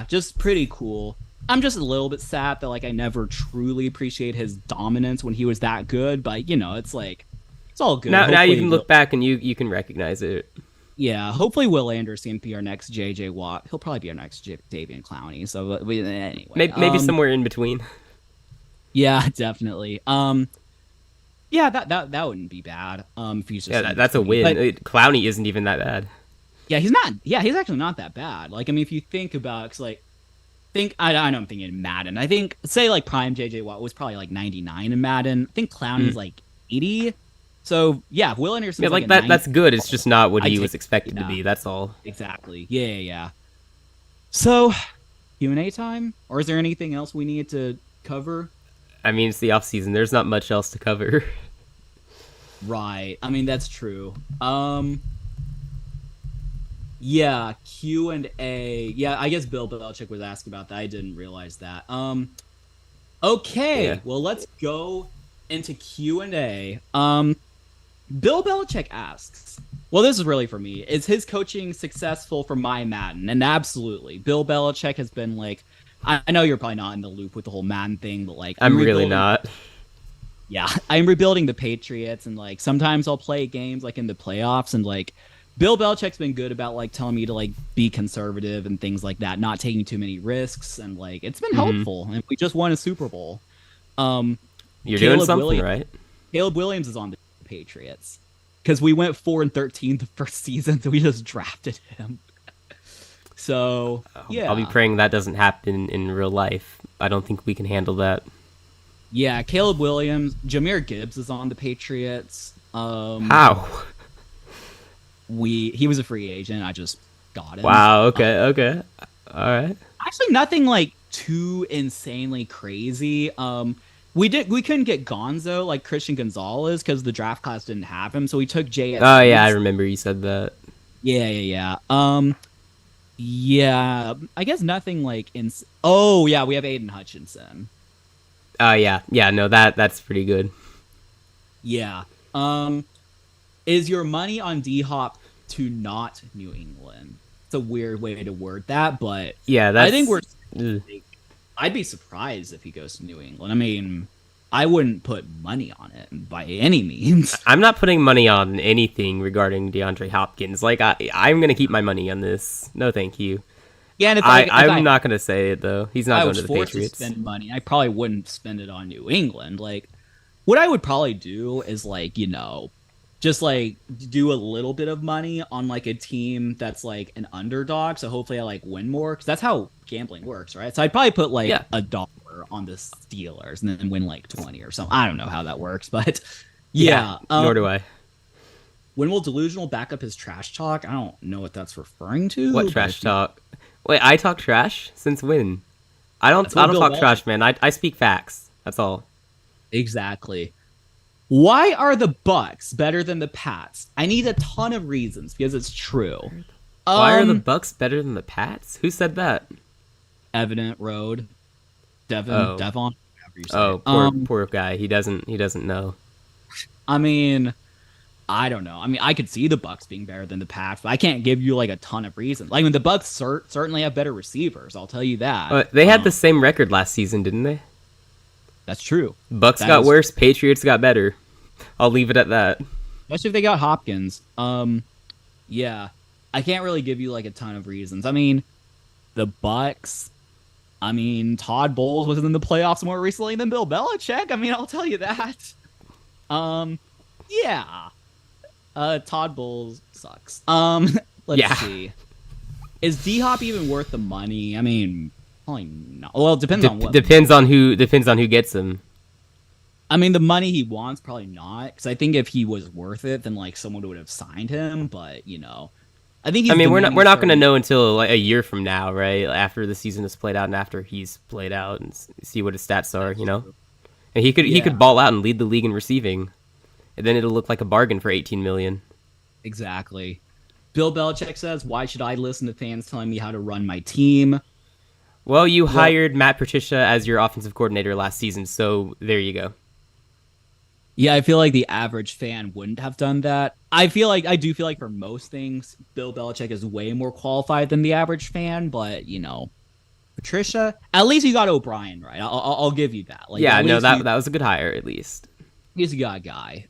just pretty cool. I'm just a little bit sad that like I never truly appreciate his dominance when he was that good, but it's like it's all good. Now you can look back and you can recognize it. Yeah, hopefully Will Anderson be our next JJ Watt. He'll probably be our next Davian Clowney. So anyway, maybe somewhere in between. Yeah, definitely. Yeah, that wouldn't be bad. If he's just that's a win. But Clowney isn't even that bad. Yeah, he's not. Yeah, he's actually not that bad. Like I mean, if you think about, cause like I know I'm thinking in Madden. I think say like prime JJ Watt was probably like 99 in Madden. I think Clowney's like 80. So yeah, Will Anderson. Yeah, like that. That's good. It's just not what he was expected to be. That's all. Exactly. Yeah. So, Q&A time, or is there anything else we need to cover? I mean, it's the off season. There's not much else to cover. Right. I mean, that's true. Yeah, Q&A. Yeah, I guess Bill Belichick was asking about that. I didn't realize that. Okay. Yeah. Well, let's go into Q&A. Bill Belichick asks, Well, this is really for me. Is his coaching successful for my Madden? And absolutely. Bill Belichick has been like, I know you're probably not in the loop with the whole Madden thing, but like, I'm I'm really rebuilding. not. Yeah, I'm rebuilding the Patriots, and like sometimes I'll play games like in the playoffs, and like Bill Belichick's been good about like telling me to like be conservative and things like that, not taking too many risks, and like it's been Hmm. helpful. And we just won a Super Bowl. Um, You're doing Caleb something Williams, right. Caleb Williams is on the Patriots because we went 4-13 the first season, so we just drafted him. So I'll be yeah, praying that doesn't happen in real life. I don't think we can handle that. yeah, Caleb Williams, Jahmyr Gibbs is on the Patriots. How? He was a free agent. I just got him. Wow. Okay. Okay. All right. Actually, nothing like too insanely crazy. We couldn't get Gonzo like Christian Gonzalez because the draft class didn't have him, so we took Jay at Oh yeah, I Seeds. remember you said that. Yeah. Yeah. I guess nothing like in. Oh yeah, we have Aiden Hutchinson. Oh yeah, yeah. No, that's pretty good. Yeah. Um, is your money on D Hop to not New England? It's a weird way to word that, but Yeah, I think that's. we're Ugh. I'd be surprised if he goes to New England. I mean, I wouldn't put money on it by any means. I'm not putting money on anything regarding DeAndre Hopkins. Like I'm gonna keep my money on this. No, thank you. Yeah, and if I'm not gonna say it though. He's not I going was to the forced to Patriots. spend money, I probably wouldn't spend it on New England. Like, what I would probably do is like, just like do a little bit of money on like a team that's like an underdog. So hopefully I like win more because that's how gambling works, right? So I'd probably put like Yeah, $1 on the Steelers and then win like 20 or something. I don't know how that works, but yeah. yeah. Nor do I. When will delusional back up his trash talk? I don't know what that's referring What to, but trash if you, talk? Wait, I talk trash since when? I don't. that's I what don't Bill talk Belichick trash, man. I speak facts. That's all. exactly. Why are the Bucks better than the Pats? I need a ton of reasons because it's true. Why are the Um, Bucks better than the Pats? Who said that? Evident Road, Oh, Devon, however you say it. oh, poor guy. He doesn't know. I mean, I don't know. I mean, I could see the Bucks being better than the Pats, but I can't give you like a ton of reasons. Like when the Bucks certainly have better receivers, I'll tell you that. They had the same record last season, didn't they? That's true. Bucks That got is, worse. Patriots got better. I'll leave it at that. especially if they got Hopkins. Yeah, I can't really give you like a ton of reasons. I mean, the Bucks. I mean, Todd Bowles was in the playoffs more recently than Bill Belichick. I mean, I'll tell you that. Um, yeah. Todd Bowles sucks. Let's Yeah. see. Is D Hop even worth the money? I mean, probably not. Well, it depends on what. Depends on who gets them. I mean, the money he wants probably not, because I think if he was worth it, then like someone would have signed him. But I think I he's mean, demanding we're a not going to certain. know until like a year from now, right? After the season is played out and after he's played out and see what his stats are, That's true. And he Yeah, could ball out and lead the league in receiving, and then it'll look like a bargain for 18 million. exactly. Bill Belichick says, "Why should I listen to fans telling me how to run my team?" Well, you Well, hired Matt Patricia as your offensive coordinator last season, so there you go. yeah, I feel like the average fan wouldn't have done that. I do feel like for most things, Bill Belichick is way more qualified than the average fan. But Patricia, at least you got O'Brien right. I'll give you that. Like Yeah, at no, least that was a good hire at least. you got a guy.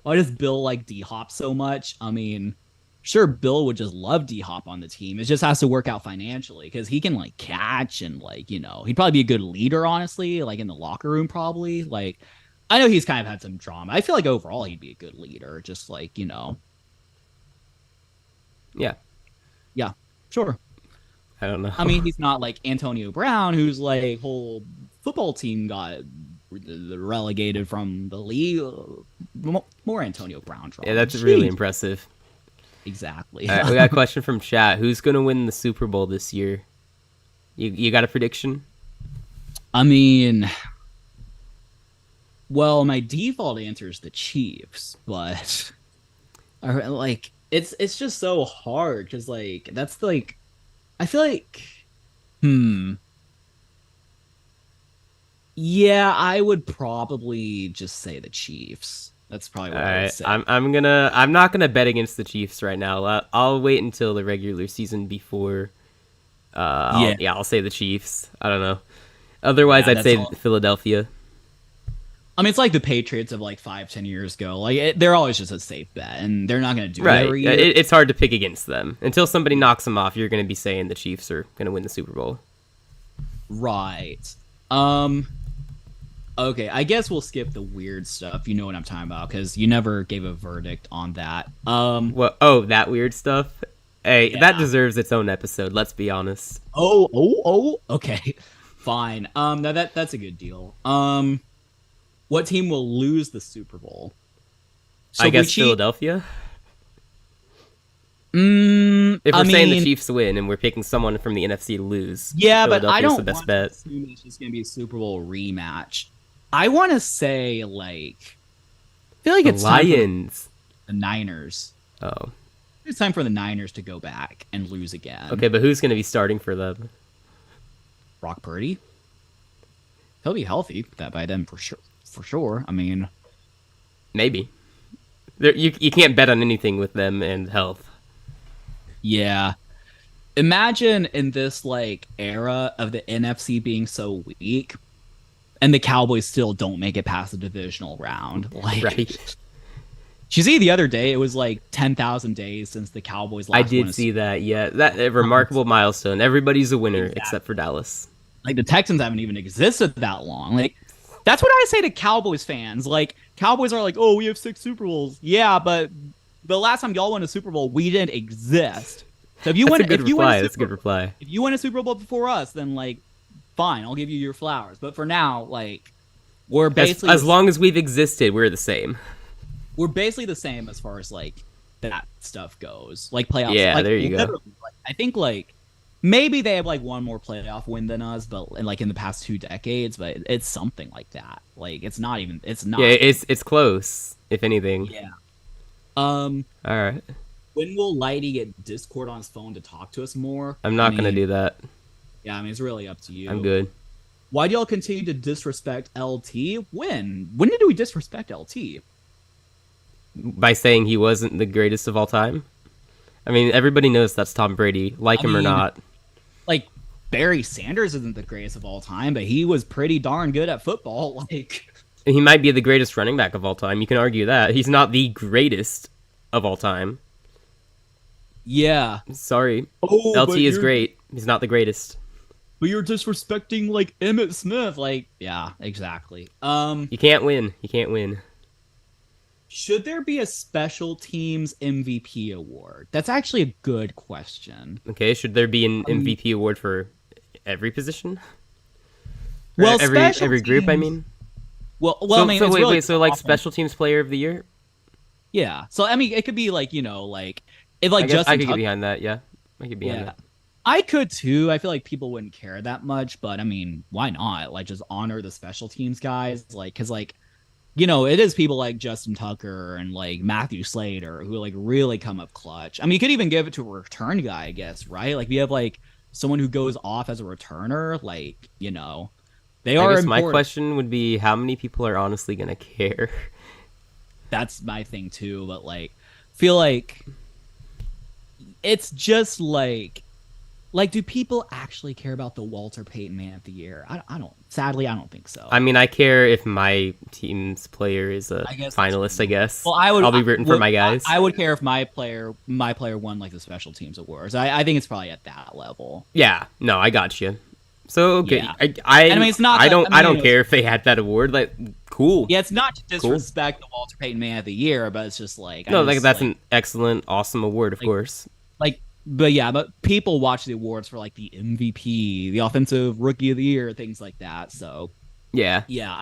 Why does Bill like D Hop so much? I mean, sure, Bill would just love D Hop on the team. It just has to work out financially because he can like catch and like he'd probably be a good leader. Honestly, like in the locker room, probably like. I know he's kind of had some drama. I feel like overall he'd be a good leader. Just like, Yeah, yeah, sure. I don't know. I mean, he's not like Antonio Brown, whose like whole football team got relegated from the league. More Antonio Brown drama. Yeah, that's really Jeez. impressive. Exactly. All right, we got a question from chat. Who's gonna win the Super Bowl this year? You got a prediction? I mean, well, my default answer is the Chiefs, but like it's just so hard because like that's like I feel like hmm yeah I would probably just say the Chiefs. That's probably All what I would right, say. I'm not gonna bet against the Chiefs right now. I'll wait until the regular season before. Yeah, I'll say the Chiefs. I don't know. Otherwise, yeah, I'd that's say all. Philadelphia. I mean, it's like the Patriots of like 5, 10 years ago. Like they're always just a safe bet, and they're not going to do it Right. every year. It's hard to pick against them until somebody knocks them off. You're gonna be saying the Chiefs are gonna win the Super Bowl. Right. Um. Okay, I guess we'll skip the weird stuff. You know what I'm talking about because you never gave a verdict on that. What? Oh, that weird stuff. Hey, that Yeah. deserves its own episode. Let's be honest. Oh. Okay. Fine. Now that's a good deal. What team will lose the Super Bowl? So I if we guess cheat. Philadelphia. If I we're saying the mean, Chiefs win and we're picking someone from the NFC to lose, yeah, but I Philadelphia's the don't best want to bet. assume it's just going to be a Super Bowl rematch. I want to say like I feel like The it's time for Lions. the Niners. Oh, It's time for the Niners to go back and lose again. okay, but who's going to be starting for them? Brock Purdy. He'll be healthy that by then for sure. For sure. I mean, Maybe. You can't bet on anything with them and health. yeah. Imagine in this like era of the NFC being so weak and the Cowboys still don't make it past the divisional round. Like Right. you see the other day, it was like 10,000 days since the Cowboys last I won did a see that. Yeah, that a remarkable milestone. Everybody's a winner Exactly. except for Dallas. Like the Texans haven't even existed that long. Like that's what I say to Cowboys fans. Like Cowboys are like, "Oh, we have 6 Super Bowls." Yeah, but the last time y'all won a Super Bowl, we didn't exist. So if you That's win, a good if you win reply. a That's a Super, good reply. if you win a Super Bowl before us, then like, fine, I'll give you your flowers. But for now, like, we're basically As long as we've existed, we're the same. we're basically the same as far as like that stuff goes. Like playoffs. Yeah, Like there you go. literally, like, I think like maybe they have like one more playoff win than us, but like in the past 2 decades, but it's something like that. Like it's not even. It's not. Yeah, it's close, if anything. Yeah. All right. When will Lighty get Discord on his phone to talk to us more? I'm not I going to mean, do that. Yeah, I mean it's really up to you. I'm good. Why do y'all continue to disrespect LT? When did we disrespect LT? By saying he wasn't the greatest of all time? I mean, everybody knows that's Tom Brady, like him or not. Like Barry Sanders isn't the greatest of all time, but he was pretty darn good at football. Like He might be the greatest running back of all time. You can argue that. He's not the greatest of all time. yeah. Sorry. Oh, LT is great. He's not the greatest. But you're disrespecting like Emmitt Smith. Like, yeah, exactly. You can't win. You can't win. Should there be a special teams MVP award? That's actually a good question. Okay, should there be an MVP award for every position? Or Well, every group, I teams- mean. Well, So, I mean, so it's wait, really wait, so like awful. special teams player of the year? Yeah. So I mean, it could be like like if like I guess Justin I could get Tucker. behind that, yeah. I could get behind Yeah, that. I could too. I feel like people wouldn't care that much, but I mean, why not? Like, just honor the special teams guys, like, because like, it is people like Justin Tucker and like Matthew Slater who like really come up clutch. I mean, you could even give it to a return guy, I guess, right? Like, we have like someone who goes off as a returner, like, they I are guess my important. question would be how many people are honestly going to care? That's my thing too, but like, feel like it's just like, do people actually care about the Walter Payton Man of the Year? I don't. Sadly, I don't think so. I mean, I care if my team's player is a I guess finalist, I guess. well, I would. I'll be rooting for my guys. I would care if my player won like the special teams awards. I think it's probably at that level. Yeah, no, I got you. So, okay, Yeah. I I mean, it's not I that- don't I I, mean, don't care if they had that award. Like, cool. Yeah, it's not to disrespect the Walter Payton Man of the Year, but it's just like No, I like just, that's like, an excellent, awesome award, of course. like. But yeah, but people watch the awards for like the MVP, the Offensive Rookie of the Year, things like that. So Yeah. yeah,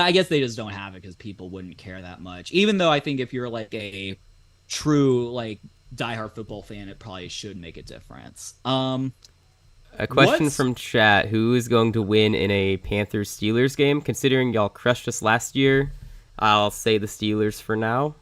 I guess they just don't have it because people wouldn't care that much. Even though I think if you're like a true like diehard football fan, it probably should make a difference. A question What's- from chat: who is going to win in a Panthers Steelers game? Considering y'all crushed us last year, I'll say the Steelers for now.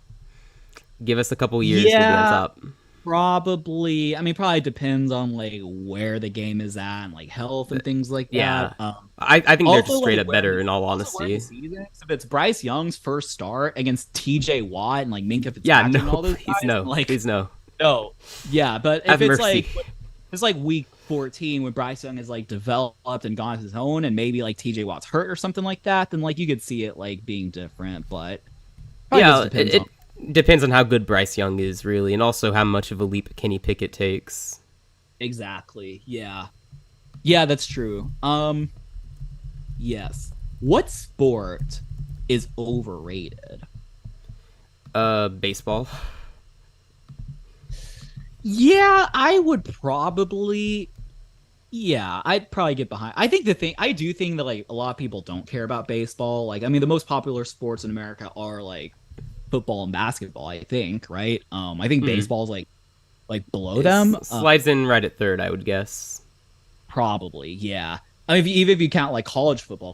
Give us a couple years, we'll be on top. Probably, I mean, probably depends on like where the game is at and like health and things like Yeah. that. I think they're just Also straight like up better in all also where the honesty. season is. If it's Bryce Young's first start against TJ Watt and like Minka Yeah, Fitzpatrick and no, all those please guys, no. like Please no. no, yeah. But if Have it's mercy. like it's like week 14 when Bryce Young has like developed and gone his own, and maybe like TJ Watt's hurt or something like that, then like you could see it like being different. But probably just Yeah, depends it on depends on how good Bryce Young is, really, and also how much of a leap Kenny Pickett takes. exactly. Yeah, yeah, that's true. Yes. What sport is overrated? Baseball. Yeah, I would probably. Yeah, I'd probably get behind. I do think that like a lot of people don't care about baseball. Like, I mean, the most popular sports in America are like football and basketball. I think, right? I think Mhm. baseball's like below It them. slides in right at third, I would guess. Probably, yeah. I mean, even if you count like college football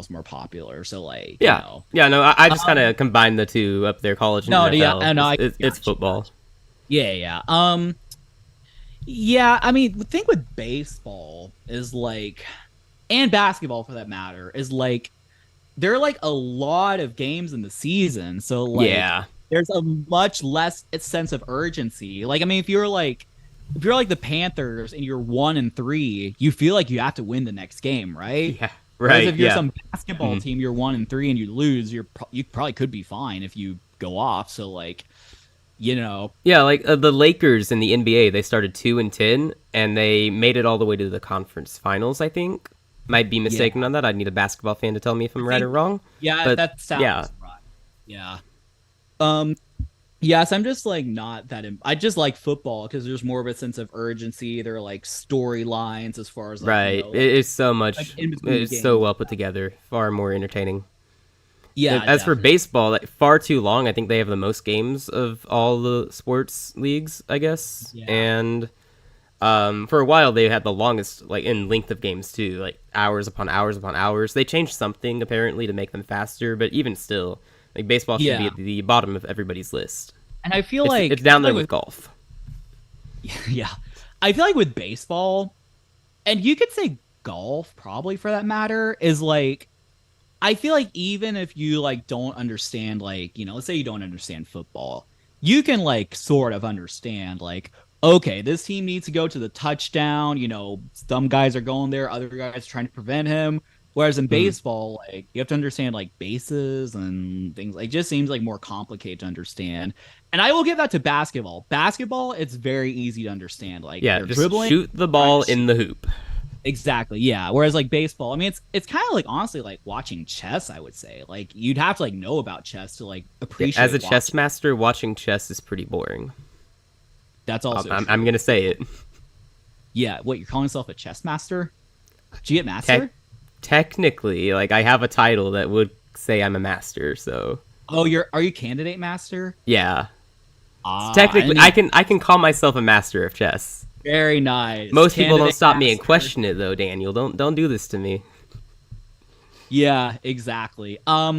is more popular. So like, Yeah, yeah. No, I just kind of combine the two up there, college and no, yeah, NFL. no, It's gotcha, football. gotcha. Yeah, yeah. Yeah, I mean, the thing with baseball is like, and basketball for that matter, is like there are like a lot of games in the season, so like Yeah, there's a much less sense of urgency. Like, I mean, if you're like the Panthers and you're 1-3, you feel like you have to win the next game, right? yeah, Whereas right, if you're yeah. some basketball Mhm. team, you're 1-3 and you lose, you probably could be fine if you go off. So like, you know, Yeah, like the Lakers in the NBA, they started 2-10, and they made it all the way to the conference finals. I think might be yeah, mistaken on that. I'd need a basketball fan to tell me if I I'm right or think wrong. yeah, But that yeah, sounds right. Yeah. Um, yes, I'm just like not that. I just like football because there's more of a sense of urgency. There are like storylines as far as like right. like, It is so like much. in between It's so games. well put together. Far more entertaining. Yeah, As for definitely. baseball, like, far too long. I think they have the most games of all the sports leagues, I guess. Yeah, And for a while, they had the longest, like, in length of games too, like hours upon hours upon hours. They changed something apparently to make them faster, but even still, like, baseball should be yeah. at the bottom of everybody's list. And I feel It's like down there with golf. yeah, I feel like with baseball, and you could say golf probably for that matter, is like I feel like even if you like don't understand like, let's say you don't understand football, you can like sort of understand like, okay, this team needs to go to the touchdown, some guys are going there, other guys trying to prevent him. Whereas in Mhm. baseball, like you have to understand like bases and things. Like, it just seems like more complicated to understand. And I will give that to basketball. Basketball, it's very easy to understand. Like Yeah, they're just dribbling, shoot the trying ball to in the hoop. exactly, yeah. Whereas like baseball, I mean, it's kind of like honestly like watching chess. I would say like you'd have to like know about chess to like Yeah, as a appreciate chess watching. master, watching chess is pretty boring. That's also I'm true. gonna say it. Yeah, what you're calling yourself a chess master? Did you get Tech master? Technically, like, I have a title that would say I'm a master, so Oh, are you candidate master? yeah. So Ah, I technically, didn't even, I can call myself a master of chess. very nice. Most people don't Candidate stop me and master. question it though, Daniel. Don't do this to me. Yeah, exactly. I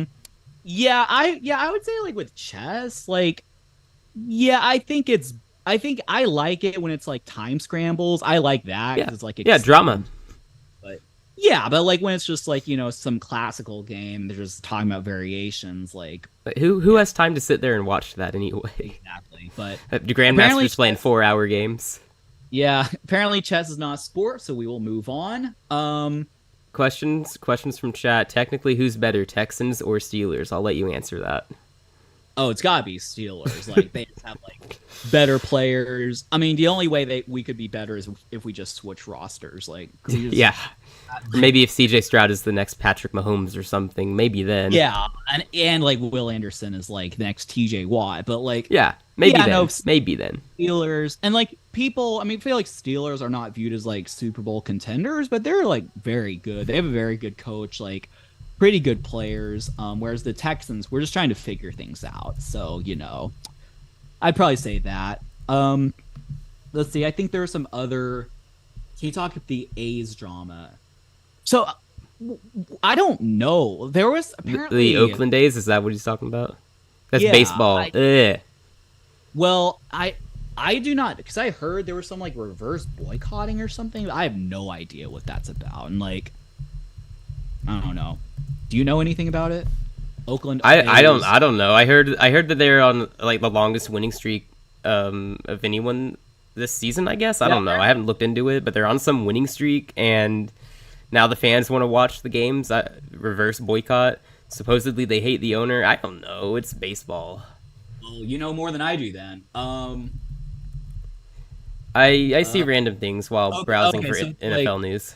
would say like with chess, like yeah, I think I like it when it's like time scrambles. I like that Yeah, because it's like yeah, drama. exciting. But yeah, but like when it's just like, some classical game, they're just talking about variations, like Like, who has time to sit there and watch that anyway? exactly. But The apparently grandmasters playing chess, 4-hour games. yeah, apparently chess is not a sport, so we will move on. Questions from chat. Technically, who's better, Texans or Steelers? I'll let you answer that. Oh, it's gotta be Steelers. Like they just have like better players. I mean, the only way we could be better is if we just switch rosters. Like we just, Yeah, or maybe if CJ Stroud is the next Patrick Mahomes or something, maybe then. yeah, and like Will Anderson is like the next TJ Watt, but like Yeah, maybe yeah, then. no, Maybe then. Steelers and like people. I mean, I feel like Steelers are not viewed as like Super Bowl contenders, but they're like very good. They have a very good coach, like pretty good players. Whereas the Texans, we're just trying to figure things out. So I'd probably say that. Let's see. I think there are some other. Can you talk about the A's drama? So I don't know. There was apparently The Oakland A's, is that what he's talking about? That's yeah. baseball. Ugh. Well, I do not, because I heard there was some like reverse boycotting or something. I have no idea what that's about, and like I don't know. Do you know anything about it? Oakland I is don't know. I heard that they're on like the longest winning streak of anyone this season. I guess I yeah. don't know. I haven't looked into it, but they're on some winning streak, and now the fans want to watch the games. Reverse boycott. Supposedly they hate the owner. I don't know. It's baseball. Well, you know more than I do then. I see random things while Okay, browsing okay, for so like NFL news.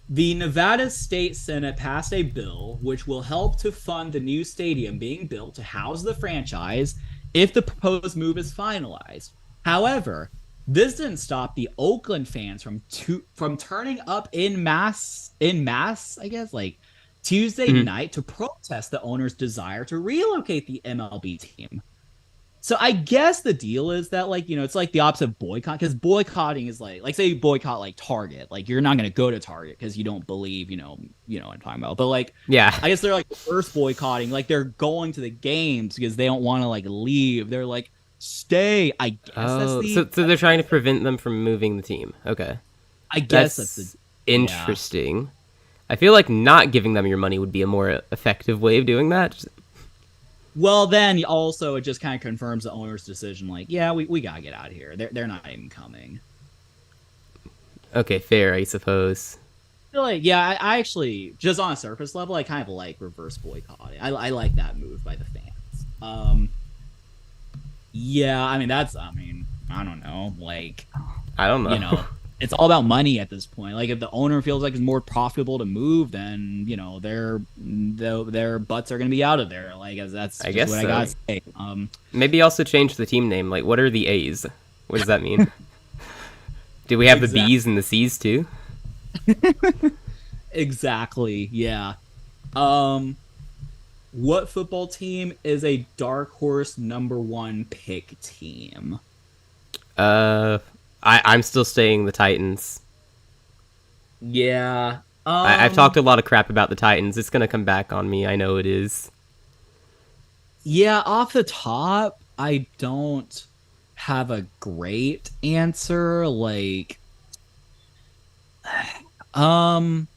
the Nevada State Senate passed a bill which will help to fund the new stadium being built to house the franchise if the proposed move is finalized. However, this didn't stop the Oakland fans from turning up in mass, I guess, like Tuesday Mhm. night to protest the owner's desire to relocate the MLB team. So I guess the deal is that like, it's like the opposite of boycott, because boycotting is like say you boycott like Target, like you're not going to go to Target because you don't believe, what I'm talking about. But like Yeah. I guess they're like first boycotting, like they're going to the games because they don't want to like leave. They're like stay. I guess that's Oh, the so they're trying to prevent them from moving the team. Okay, I guess that's the that's yeah. interesting. I feel like not giving them your money would be a more effective way of doing that. Well, then also it just kind of confirms the owner's decision. Like, yeah, we gotta get out of here. They're not even coming. Okay, fair, I suppose. Like, yeah, I actually just on a surface level, I kind of like reverse boycotting. I like that move by the fans. Yeah, I mean I don't know, like I don't you know. know, it's all about money at this point. Like if the owner feels like it's more profitable to move, then their butts are gonna be out of there. Like that's I just guess what I so. gotta say. Maybe also change the team name. Like, what are the A's? What does that mean? Do we have the Exactly. B's and the C's too? Exactly. Yeah. Um, what football team is a dark horse number one pick team? Uh, I'm still staying the Titans. Yeah. I've talked a lot of crap about the Titans. It's gonna come back on me. I know it is. Yeah, off the top, I don't have a great answer. Like, um,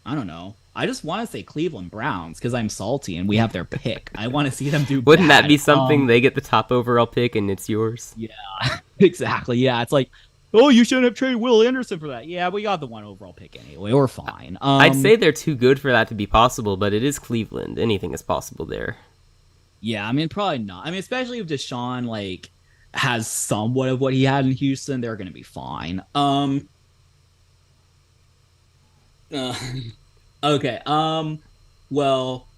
I don't know. I just want to say Cleveland Browns because I'm salty and we have their pick. I want to see them do Wouldn't that bad. be something? They get the top overall pick and it's yours. Yeah, exactly. Yeah, it's like, oh, you shouldn't have traded Will Anderson for that. Yeah, we got the one overall pick anyway. We're fine. I'd say they're too good for that to be possible, but it is Cleveland. Anything is possible there. Yeah, I mean, probably not. I mean, especially if Deshaun like has somewhat of what he had in Houston, they're gonna be fine. Uh, okay. Well,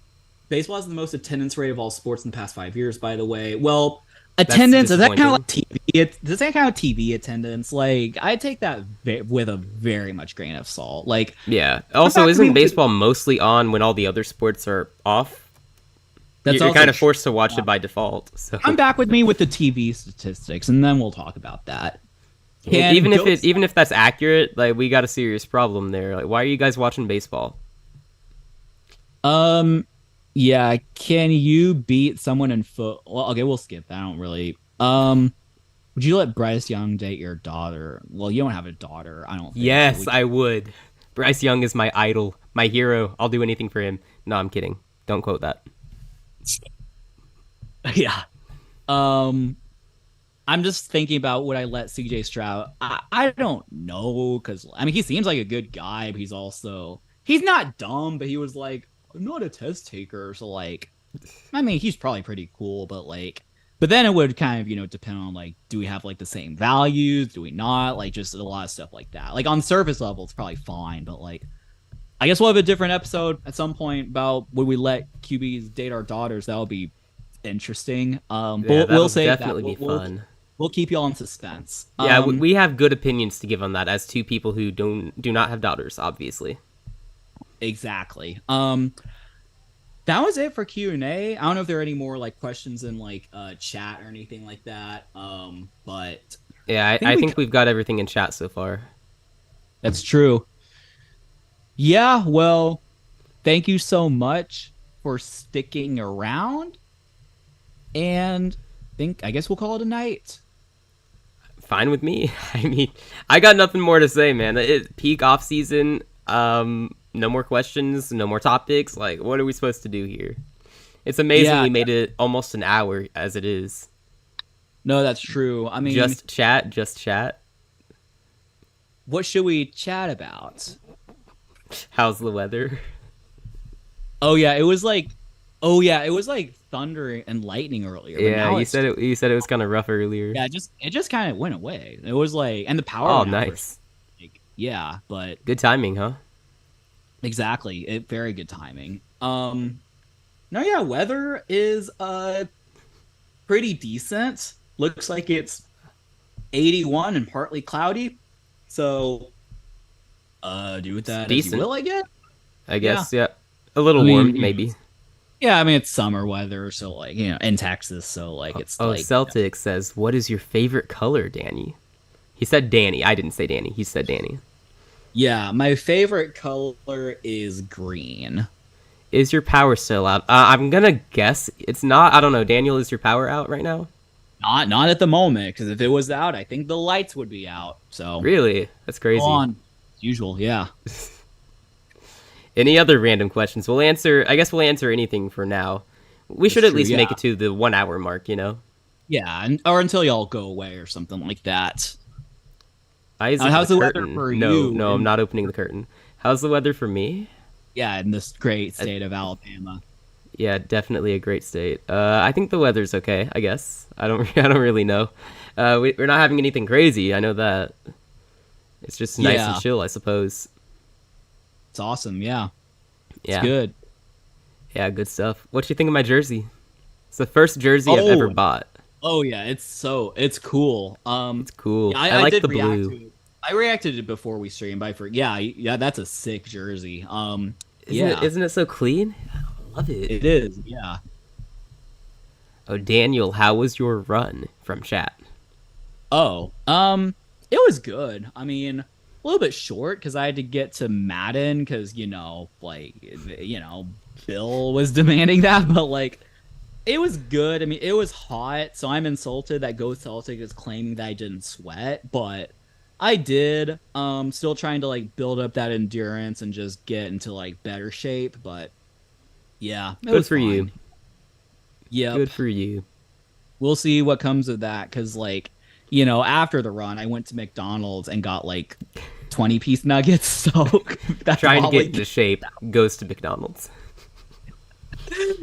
baseball has the most attendance rate of all sports in the past 5 years. By the way, well, That's attendance is that kind of disappointing. like TV? Does that count TV attendance? Like, I take that with a very much grain of salt. Like, Yeah. come Also, back to me isn't with baseball mostly on when all the other sports are off? that's You're also kind of true. forced to watch it by default. So Come back with me with the TV statistics, and then we'll talk about that. Can ghosts even if that's accurate, like we got a serious problem there. Like, why are you guys watching baseball? Um, yeah, can you beat someone in foot? Well, okay, we'll skip that. I don't really. Would you let Bryce Young date your daughter? Well, you don't have a daughter, I don't think. So Yes, I would. Bryce Young is my idol, my hero. I'll do anything for him. No, I'm kidding. Don't quote that. yeah. Um, I'm just thinking about would I let CJ Stroud? I don't know because I mean he seems like a good guy, but he's not dumb, but he was like I'm not a test taker, so like I mean, he's probably pretty cool, but then it would kind of, depend on like, do we have like the same values? Do we not? Like, just a lot of stuff like that. Like on surface level, it's probably fine, but like, I guess we'll have a different episode at some point about would we let QBs date our daughters? That would be interesting. Yeah, We'll that'll save that. definitely be fun. We'll keep you all in suspense. Yeah, we have good opinions to give on that as two people who do not have daughters, obviously. Exactly. That was it for Q&A. I don't know if there are any more like questions in like chat or anything like that. But Yeah, I think I think we've got everything in chat so far. that's true. Yeah, well, thank you so much for sticking around. And think I guess we'll call it a night. Fine with me. I mean, I got nothing more to say, man. Peak off season. No more questions, no more topics. Like, what are we supposed to do here? It's amazing we made it almost an hour as it is. No, that's true. I mean, just chat, just chat. What should we chat about? How's the weather? Oh yeah, it was like thunder and lightning earlier. Yeah, you said it was kind of rough earlier. Yeah, it just kind of went away. It was like, and the power. Oh, nice. Yeah, but good timing, huh? Exactly. Very good timing. No, yeah, weather is pretty decent. Looks like it's 81 and partly cloudy. So do with that as you will, I guess. I guess, yeah. A little warm, maybe. Yeah, I mean it's summer weather, so like, in Texas, so like it's like Celtic says, "What is your favorite color, Danny?" He said Danny. I didn't say Danny. He said Danny. Yeah, my favorite color is green. Is your power still out? I'm gonna guess it's not. I don't know. Daniel, is your power out right now? Not at the moment, because if it was out, I think the lights would be out. So really, that's crazy. On usual, yeah. Any other random questions? We'll answer. I guess we'll answer anything for now. We should at least make it to the 1 hour mark, Yeah, or until y'all go away or something like that. How's the weather for you? No, I'm not opening the curtain. How's the weather for me? Yeah, in this great state of Alabama. Yeah, definitely a great state. I think the weather's okay. I guess I don't really know. We're not having anything crazy. I know that. It's just nice and chill, I suppose. It's awesome. Yeah. Yeah. It's good. Yeah, good stuff. What do you think of my jersey? It's the first jersey I've ever bought. Oh yeah, it's cool. It's cool. Yeah, I like the blue. I reacted to it before we streamed, but yeah, that's a sick jersey. Isn't it so clean? I love it. It is, yeah. Oh, Daniel, how was your run from chat? Oh, it was good. I mean, a little bit short because I had to get to Madden because Bill was demanding that, but like it was good. I mean, it was hot, so I'm insulted that Go Celtic is claiming that I didn't sweat, but I did. Still trying to like build up that endurance and just get into like better shape, but yeah, good for you. Yeah, good for you. We'll see what comes of that because after the run, I went to McDonald's and got like 20-piece nuggets. So that's trying to get into shape goes to McDonald's.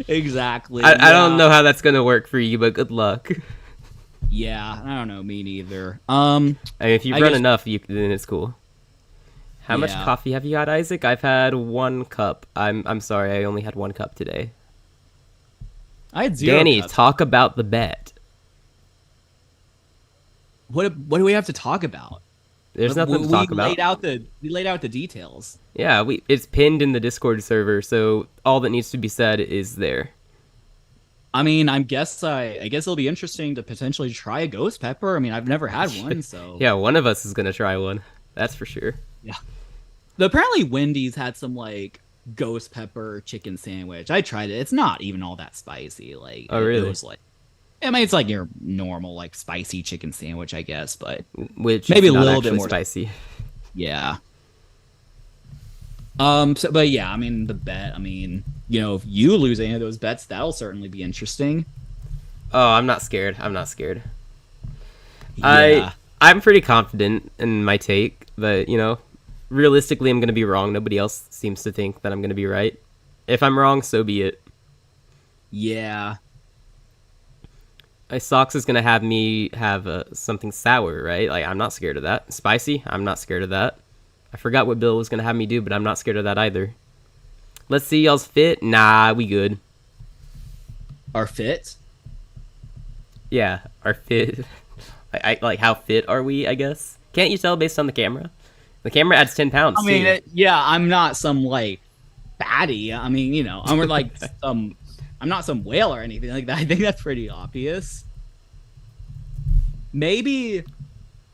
Exactly. I don't know how that's gonna work for you, but good luck. Yeah, I don't know. Me neither. I mean, if you run enough, then it's cool. How much coffee have you had, Isaac? I've had 1 cup. I'm sorry, I only had 1 cup today. I had 0 Danny, cups. Talk about the bet. What do we have to talk about? There's nothing to talk about. We laid out the details. Yeah, it's pinned in the Discord server, so all that needs to be said is there. I mean, I guess it'll be interesting to potentially try a ghost pepper. I mean, I've never had one, so yeah, one of us is gonna try one. That's for sure. Yeah. Apparently, Wendy's had some like ghost pepper chicken sandwich. I tried it. It's not even all that spicy. Like, oh really? It was like, I mean, it's like your normal like spicy chicken sandwich, I guess, but which maybe is a not little bit more spicy. Yeah. But yeah, I mean, the bet. I mean, if you lose any of those bets, that'll certainly be interesting. Oh, I'm not scared. Yeah. I'm pretty confident in my take, but realistically, I'm gonna be wrong. Nobody else seems to think that I'm gonna be right. If I'm wrong, so be it. Yeah. My socks is gonna have me have something sour, right? Like, I'm not scared of that. Spicy, I'm not scared of that. I forgot what Bill was gonna have me do, but I'm not scared of that either. Let's see y'all's fit. Nah, we good. Our fit? Yeah, our fit. I like how fit are we? I guess. Can't you tell based on the camera? The camera adds 10 pounds. I mean, I'm not some like fatty. I mean, I'm like I'm not some whale or anything like that. I think that's pretty obvious. Maybe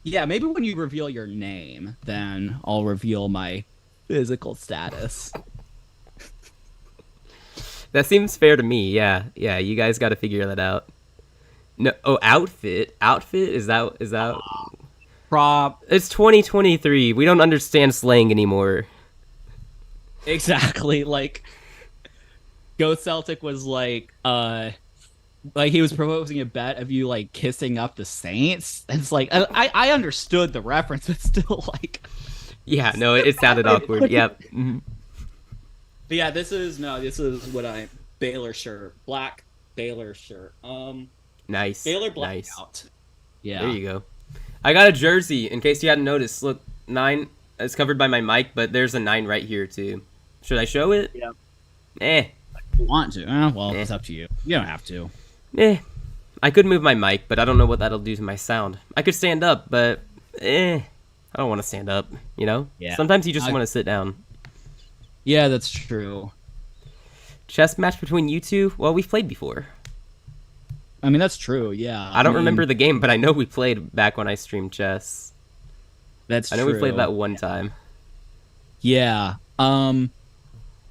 when you reveal your name, then I'll reveal my physical status. That seems fair to me. Yeah, you guys got to figure that out. No, oh, outfit. Outfit is that? Prop. It's 2023. We don't understand slang anymore. Exactly. Like Go Celtic was like he was proposing a bet of you like kissing up the Saints. It's like I understood the reference, but still like Yeah, no, it sounded awkward. Yep. Mhm. But yeah, this is what I Baylor shirt. Black Baylor shirt. Nice. Baylor Nice. blackout. There Yeah. you go. I got a jersey in case you hadn't noticed. Look, 9 is covered by my mic, but there's a 9 right here too. Should I show it? Yeah. Eh. You want to. Well, it's up to you. You don't have to. Eh. I could move my mic, but I don't know what that'll do to my sound. I could stand up, but I don't want to stand up, you know? Yeah. Sometimes you just want to sit down. Yeah, that's true. Chess match between you two? Well, we've played before. I mean, that's true. Yeah. I don't mean, remember the game, but I know we played back when I streamed chess. That's I know true. we played that one time. Yeah.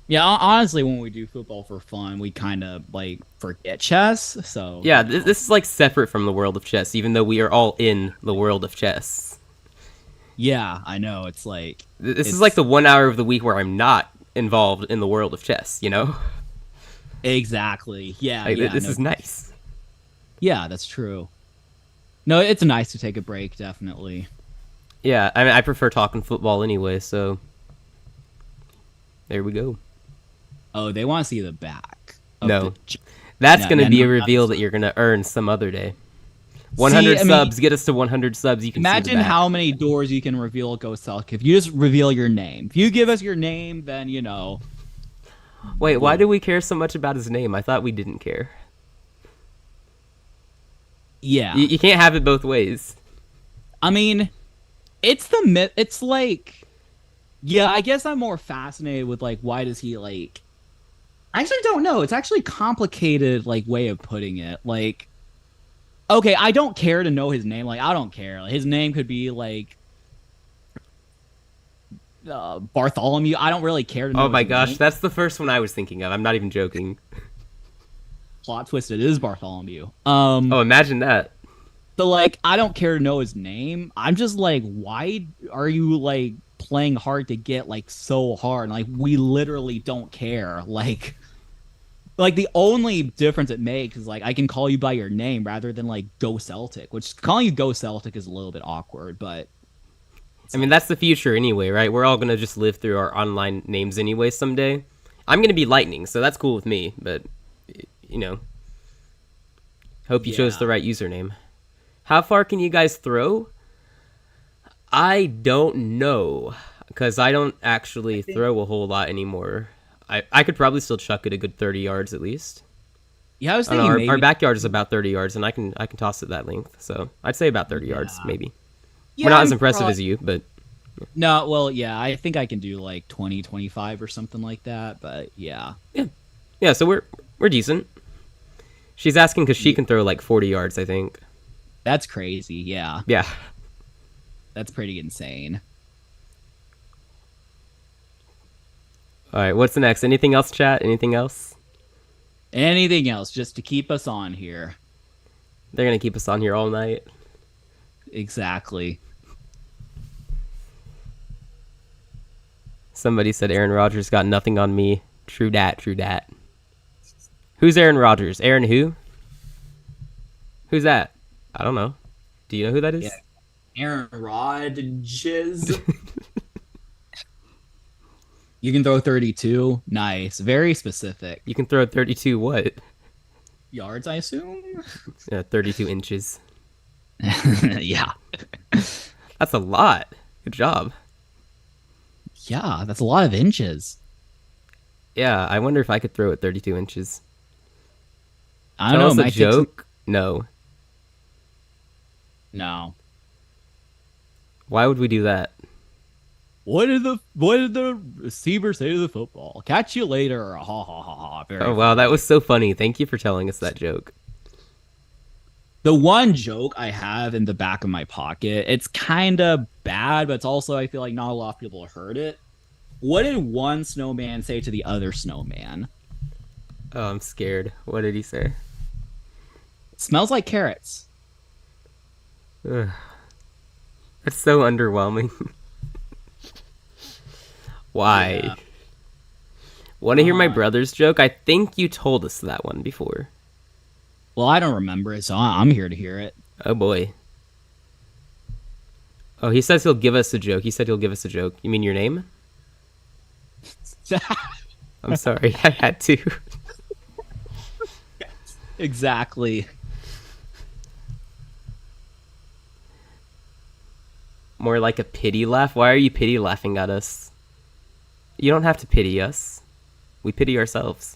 Yeah, honestly, when we do football for fun, we kind of like forget chess. So Yeah, this is like separate from the world of chess, even though we are all in the world of chess. yeah, I know. It's like This is like the 1 hour of the week where I'm not involved in the world of chess, you know? exactly. Yeah, Like, yeah. this no, is nice. yeah, that's true. No, it's nice to take a break, definitely. Yeah, I mean, I prefer talking football anyway, so there we go. Oh, they want to see the back. Of No. the That's No, going to no, be a no, reveal that's- that you're going to earn some other day. 100 I mean, subs, get us to 100 subs, you can see the Imagine back. how many doors you can reveal at Go Celtic if you just reveal your name. If you give us your name, then you know. Wait, why do we care so much about his name? I thought we didn't care. Yeah. You can't have it both ways. I mean, it's the myth. It's like, yeah, I guess I'm more fascinated with like why does he like? I actually don't know. It's actually complicated like way of putting it. Like, okay, I don't care to know his name. Like, I don't care. Like, his name could be like Bartholomew. I don't really care to know. Oh my his gosh, name. that's the first one I was thinking of. I'm not even joking. Plot twist. It is Bartholomew. Oh, imagine that. So like, I don't care to know his name. I'm just like, why are you like playing hard to get like so hard? Like, we literally don't care. Like the only difference it makes is like I can call you by your name rather than like Go Celtic, which calling you Go Celtic is a little bit awkward, but I mean, that's the future anyway, right? We're all going to just live through our online names anyway someday. I'm going to be Lightning, so that's cool with me, but, you know, hope you chose Yeah. the right username. How far can you guys throw? I don't know, because I don't actually throw a whole lot anymore. I could probably still chuck it a good 30 yards at least. yeah, I was I don't thinking know, maybe our backyard is about 30 yards, and I can toss it that length, so I'd say about 30 yards, Yeah. maybe. yeah, We're not I'm as impressive prob- as you, but No, well, yeah, I think I can do like 20, 25 or something like that, but yeah. yeah, so we're decent. She's asking because she can throw like 40 yards, I think. That's crazy. Yeah. Yeah. That's pretty insane. All right, what's next? Anything else, chat? Anything else? Anything else just to keep us on here? They're gonna keep us on here all night. Exactly. Somebody said Aaron Rodgers got nothing on me. True dat, true dat. Who's Aaron Rodgers? Aaron who? Who's that? I don't know. Do you know who that is? Yeah. Aaron Rodgers. You can throw 32. Nice. Very specific. You can throw 32 what? Yards, I assume? 32 inches. Yeah. That's a lot. Good job. Yeah, that's a lot of inches. Yeah, I wonder if I could throw it 32 inches. I don't Tell know. us It a might take some- joke? No. No. Why would we do that? What did the receiver say to the football? Catch you later. Ha ha ha ha. Very Oh wow, that was so funny. Thank you for telling us that joke. The one joke I have in the back of my pocket, it's kind of bad, but it's also, I feel like not a lot of people have heard it. What did one snowman say to the other snowman? Oh, I'm scared. What did he say? Smells like carrots. Ugh, that's so underwhelming. Why? Yeah. Want to hear my Uh, brother's joke? I think you told us that one before. well, I don't remember it, so I'm here to hear it. Oh boy. Oh, he says he'll give us a joke. He said he'll give us a joke. You mean your name? I'm sorry, I had to. Exactly. More like a pity laugh. Why are you pity laughing at us? You don't have to pity us. We pity ourselves.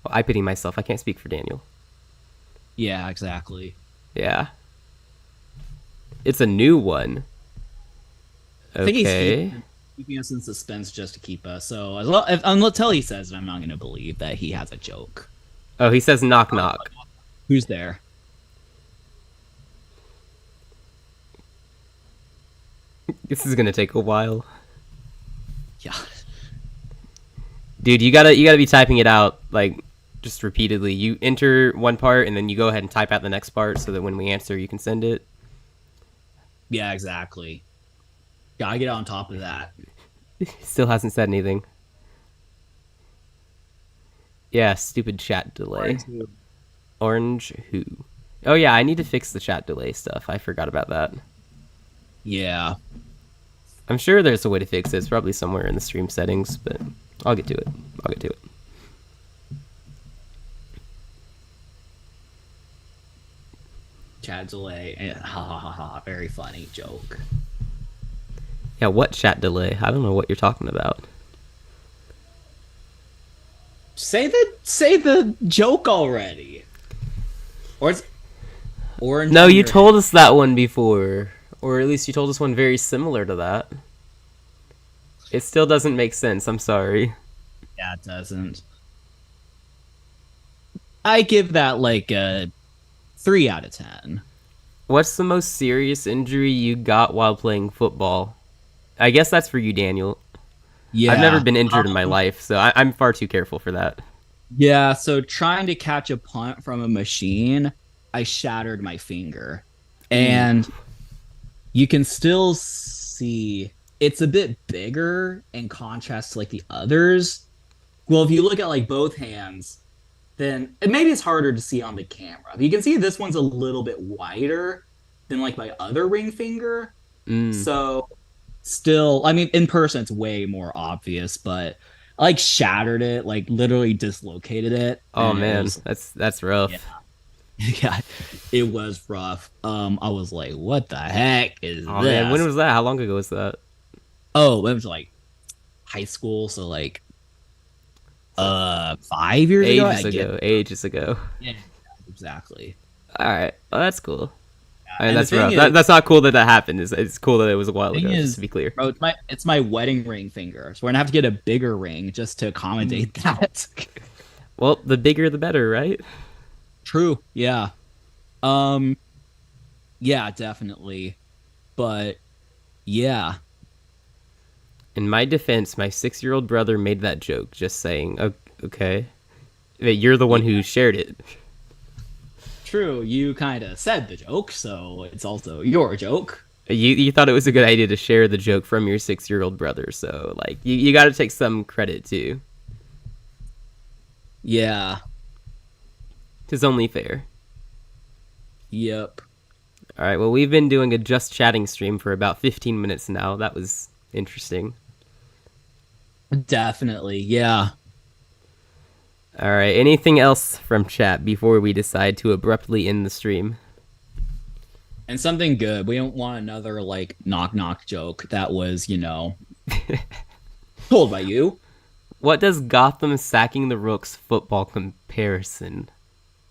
Well, I pity myself. I can't speak for Daniel. Yeah, exactly. Yeah. It's a new one. I think he's Okay. keeping us in suspense just to keep us. So until he says it, I'm not going to believe that he has a joke. Oh, he says knock knock. Who's there? This is gonna take a while. Yeah. Dude, you gotta be typing it out like just repeatedly. You enter one part and then you go ahead and type out the next part so that when we answer you can send it. Yeah, exactly. Gotta get on top of that. Still hasn't said anything. Yeah, stupid chat delay. Orange who? Oh yeah, I need to fix the chat delay stuff. I forgot about that. Yeah. I'm sure there's a way to fix it. It's probably somewhere in the stream settings, but I'll get to it. I'll get to it. Chat delay. Ha ha ha ha. Very funny joke. Yeah, what chat delay? I don't know what you're talking about. Say the joke already. Or it's orange. No, on you your told us that one before. Or at least you told us one very similar to that. It still doesn't make sense. I'm sorry. Yeah, it doesn't. I give that like a 3 out of 10. What's the most serious injury you got while playing football? I guess that's for you, Daniel. I've never Yeah. been injured in my life, so I'm far too careful for that. Yeah, so trying to catch a punt from a machine, I shattered my finger. Ooh. And you can still see it's a bit bigger in contrast to like the others. Well, if you look at like both hands, then maybe it's harder to see on the camera. But you can see this one's a little bit wider than like my other ring finger. Mm. So still, I mean, in person it's way more obvious, but I like shattered it, like literally dislocated it, Oh and it man, was that's yeah, rough. yeah, it was rough. I was like, what the heck is Oh man, when this? was that? How long ago was that? Oh, it was like high school, so like So 5 years ago, I ages get. ago, ages ago. Yeah, exactly. All right, well, that's cool. I mean, And the that's rough. thing is, That's not cool that that happened. It's cool that it was a while thing ago. Just to is, be clear. bro, it's my wedding ring finger, so we're gonna have to get a bigger ring just to accommodate that. Well, the bigger the better, right? True. Yeah. Um. Yeah, definitely. But yeah. In my defense, my 6-year-old brother made that joke. Just saying. Okay, but you're the one who shared it. True. You kind of said the joke, so it's also your joke. You thought it was a good idea to share the joke from your 6-year-old brother, so like you got to take some credit too. Yeah. It's only fair. Yep. All right. Well, we've been doing a just chatting stream for about 15 minutes now. That was interesting. Definitely. Yeah. All right. Anything else from chat before we decide to abruptly end the stream? And something good. We don't want another like knock knock joke that was, told by you. What does Gotham sacking the Rooks football comparison?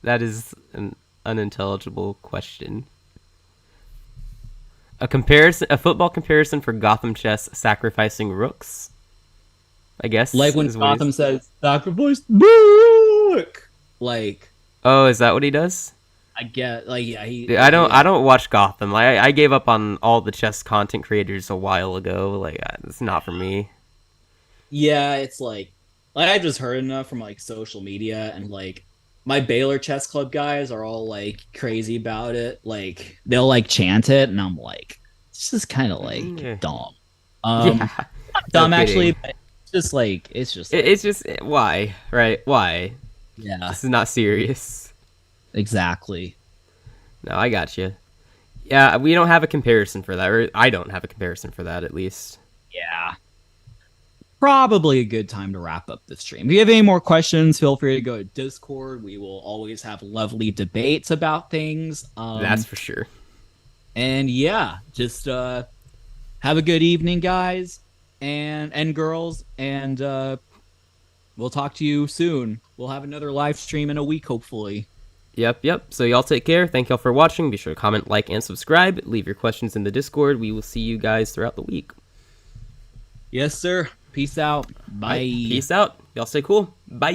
That is an unintelligible question. A football comparison for Gotham chess sacrificing rooks. I guess. Like when is what Gotham says sacrifice book. Like Oh, is that what he does? I get like yeah, Dude, I don't watch Gotham. I gave up on all the chess content creators a while ago. Like it's not for me. yeah, it's like I just heard enough from like social media and like my Baylor Chess Club guys are all like crazy about it. Like they'll like chant it, and I'm like, this is kind of like Yeah. dumb. Yeah. Not No dumb actually, kidding. but it's just like, It's just why, right? Why? yeah, This is not serious. exactly. No, I got you. Yeah, we don't have a comparison for that, or I don't have a comparison for that, at least. Yeah. Probably a good time to wrap up the stream. If you have any more questions, feel free to go to Discord. We will always have lovely debates about things. That's for sure. And yeah, just have a good evening, guys and girls, and we'll talk to you soon. We'll have another live stream in a week, hopefully. Yep. So y'all take care. Thank y'all for watching. Be sure to comment, like, and subscribe. Leave your questions in the Discord. We will see you guys throughout the week. Yes, sir. Peace out. Bye. Peace out. Y'all stay cool. Bye.